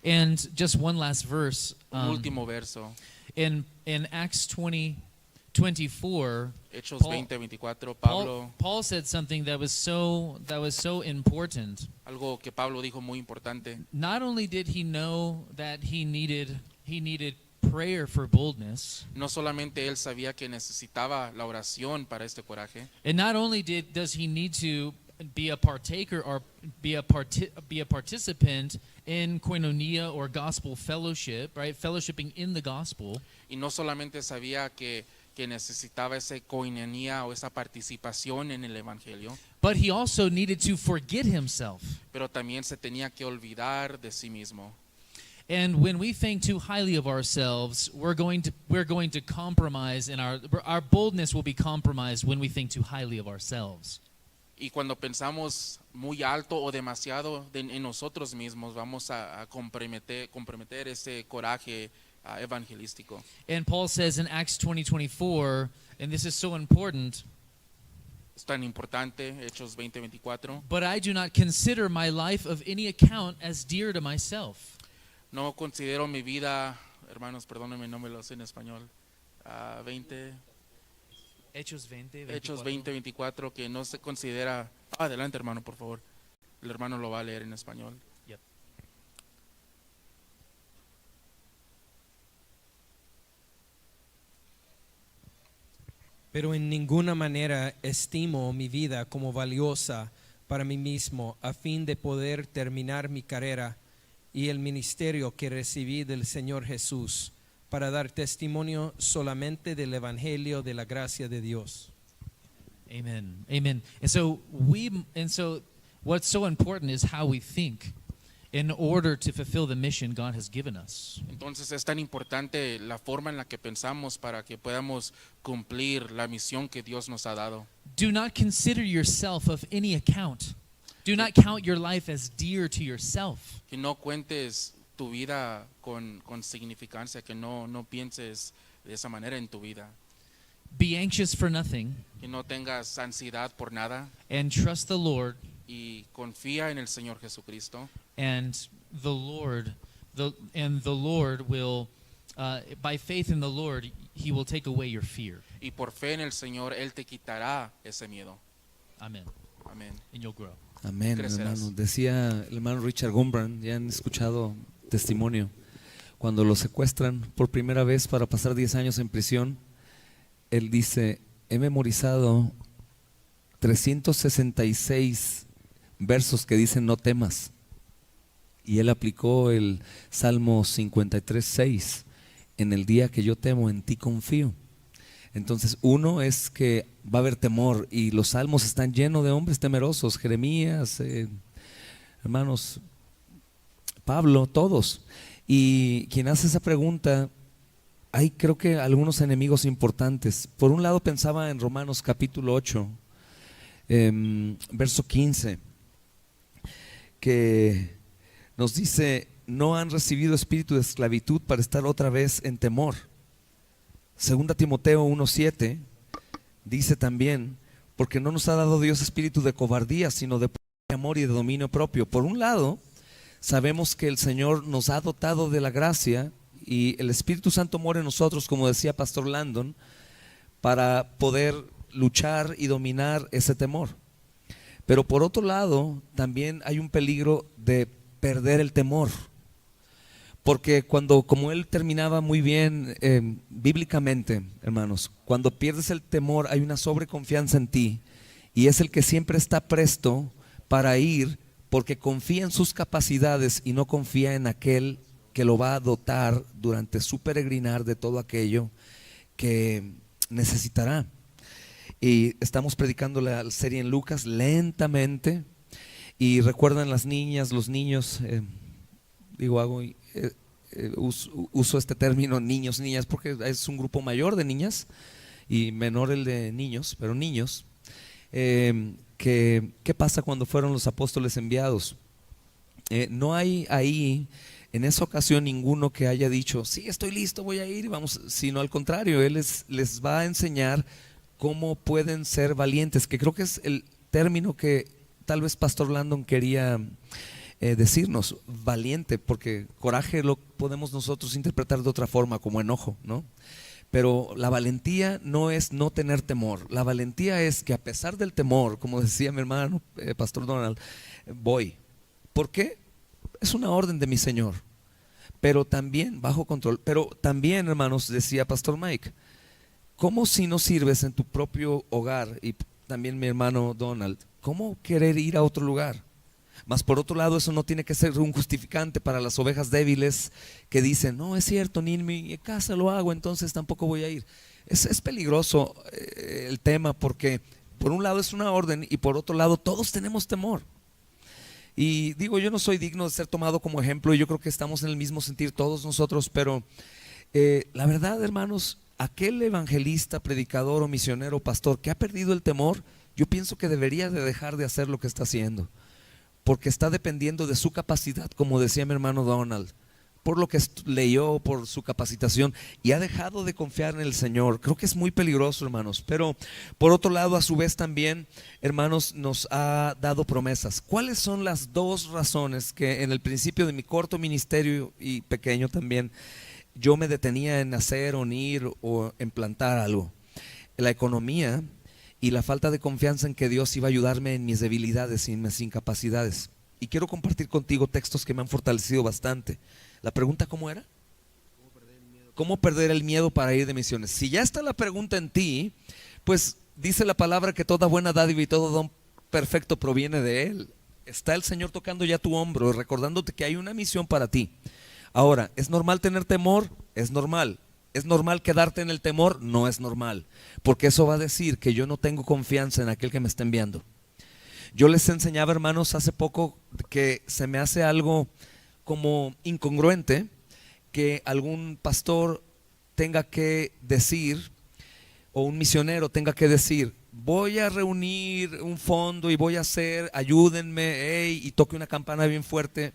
And just one last verse. Un último verso, In Acts 20:24, Hechos Paul- 20:24, Pablo, Paul said something that was so important. algo que Pablo dijo muy importante. Not only did he know that he needed prayer for boldness, No solamente él sabía que necesitaba la oración para este coraje, and not only does he need to be a partaker or be a participant in koinonia or gospel fellowship, right? Fellowshipping in the gospel. y no solamente sabía que necesitaba esa koinonia o esa participación en el evangelio, But he also needed to forget himself. pero también se tenía que olvidar de sí mismo. And when we think too highly of ourselves, we're going to compromise, and our boldness will be compromised when we think too highly of ourselves. Y cuando pensamos muy alto o demasiado en nosotros mismos, vamos a comprometer ese coraje evangelístico. And Paul says in Acts 20:24, and this is so important, Es tan importante, Hechos 20:24. but I do not consider my life of any account as dear to myself. No considero mi vida, hermanos, perdónenme, no me lo sé en español. 20, Hechos 20, Hechos 20:24, que no se considera. Adelante, hermano, por favor. El hermano lo va a leer en español. Yep. Pero en ninguna manera estimo mi vida como valiosa para mí mismo, a fin de poder terminar mi carrera y el ministerio que recibí del Señor Jesús, para dar testimonio solamente del Evangelio de la gracia de Dios. Amen. Amen. And so what's so important is how we think in order to fulfill the mission God has given us. Entonces es tan importante la forma en la que pensamos para que podamos cumplir la misión que Dios nos ha dado. Do not consider yourself of any account. Do not count your life as dear to yourself. Que no cuentes tu vida con significancia, que no pienses de esa manera en tu vida. Be anxious for nothing, Que no tengas ansiedad por nada and trust the Lord, y confía en el Señor Jesucristo. and the Lord will, by faith in the Lord, He will take away your fear. Y por fe en el Señor, Él te quitará ese miedo. Amen. Amén. And you'll grow. Amén, Crecerás. hermano. Decía el hermano Richard Gumbrand, ya han escuchado testimonio, cuando lo secuestran por primera vez para pasar 10 años en prisión, él dice, he memorizado 366 versos que dicen no temas. Y él aplicó el Salmo 53:6, en el día que yo temo, en ti confío. Entonces, uno es que va a haber temor, y los salmos están llenos de hombres temerosos, Jeremías, hermanos, Pablo, todos. Y quien hace esa pregunta, hay creo que algunos enemigos importantes. Por un lado pensaba en Romanos capítulo 8, verso 15, que nos dice: no han recibido espíritu de esclavitud para estar otra vez en temor. Segunda Timoteo 1:7 dice también: porque no nos ha dado Dios espíritu de cobardía, sino de amor y de dominio propio. Por un lado, sabemos que el Señor nos ha dotado de la gracia, y el Espíritu Santo mora en nosotros, como decía Pastor Landon, para poder luchar y dominar ese temor. Pero por otro lado, también hay un peligro de perder el temor. Porque como él terminaba muy bien bíblicamente, hermanos, cuando pierdes el temor hay una sobreconfianza en ti, y es el que siempre está presto para ir, porque confía en sus capacidades y no confía en aquel que lo va a dotar durante su peregrinar de todo aquello que necesitará. Y estamos predicando la serie en Lucas lentamente, y recuerdan las niñas, los niños, uso este término niños, niñas, porque es un grupo mayor de niñas y menor el de niños, pero niños. ¿Qué pasa cuando fueron los apóstoles enviados? No hay ahí en esa ocasión ninguno que haya dicho: sí, estoy listo, voy a ir y vamos, sino al contrario, él les va a enseñar cómo pueden ser valientes, que creo que es el término que tal vez Pastor Landon quería decirnos, valiente, porque coraje lo podemos nosotros interpretar de otra forma, como enojo, ¿no? Pero la valentía no es no tener temor. La valentía es que a pesar del temor, como decía mi hermano Pastor Donald, voy. ¿Por qué? Es una orden de mi Señor, pero también bajo control. Pero también, hermanos, decía Pastor Mike, ¿cómo si no sirves en tu propio hogar? Y también mi hermano Donald, ¿cómo querer ir a otro lugar? Mas por otro lado, eso no tiene que ser un justificante para las ovejas débiles que dicen: no, es cierto, ni en mi casa lo hago, entonces tampoco voy a ir. Es peligroso el tema, porque por un lado es una orden y por otro lado todos tenemos temor. Y digo, yo no soy digno de ser tomado como ejemplo, y yo creo que estamos en el mismo sentir todos nosotros, pero la verdad, hermanos, aquel evangelista, predicador o misionero, pastor que ha perdido el temor, yo pienso que debería de dejar de hacer lo que está haciendo, porque está dependiendo de su capacidad, como decía mi hermano Donald, por lo que leyó, por su capacitación, y ha dejado de confiar en el Señor. Creo que es muy peligroso, hermanos. Pero por otro lado, a su vez también, hermanos, nos ha dado promesas. ¿Cuáles son las dos razones que en el principio de mi corto ministerio, y pequeño también, yo me detenía en hacer o en ir o en plantar algo? La economía y la falta de confianza en que Dios iba a ayudarme en mis debilidades y en mis incapacidades. Y quiero compartir contigo textos que me han fortalecido bastante. La pregunta, ¿cómo era? ¿Cómo perder el miedo para ir de misiones? Si ya está la pregunta en ti, pues dice la palabra que toda buena dádiva y todo don perfecto proviene de Él. Está el Señor tocando ya tu hombro, recordándote que hay una misión para ti. Ahora, ¿es normal tener temor? Es normal. ¿Es normal quedarte en el temor? No es normal, porque eso va a decir que yo no tengo confianza en aquel que me está enviando. Yo les enseñaba, hermanos, hace poco, que se me hace algo como incongruente que algún pastor tenga que decir, o un misionero tenga que decir: voy a reunir un fondo y voy a hacer, ayúdenme, y toque una campana bien fuerte.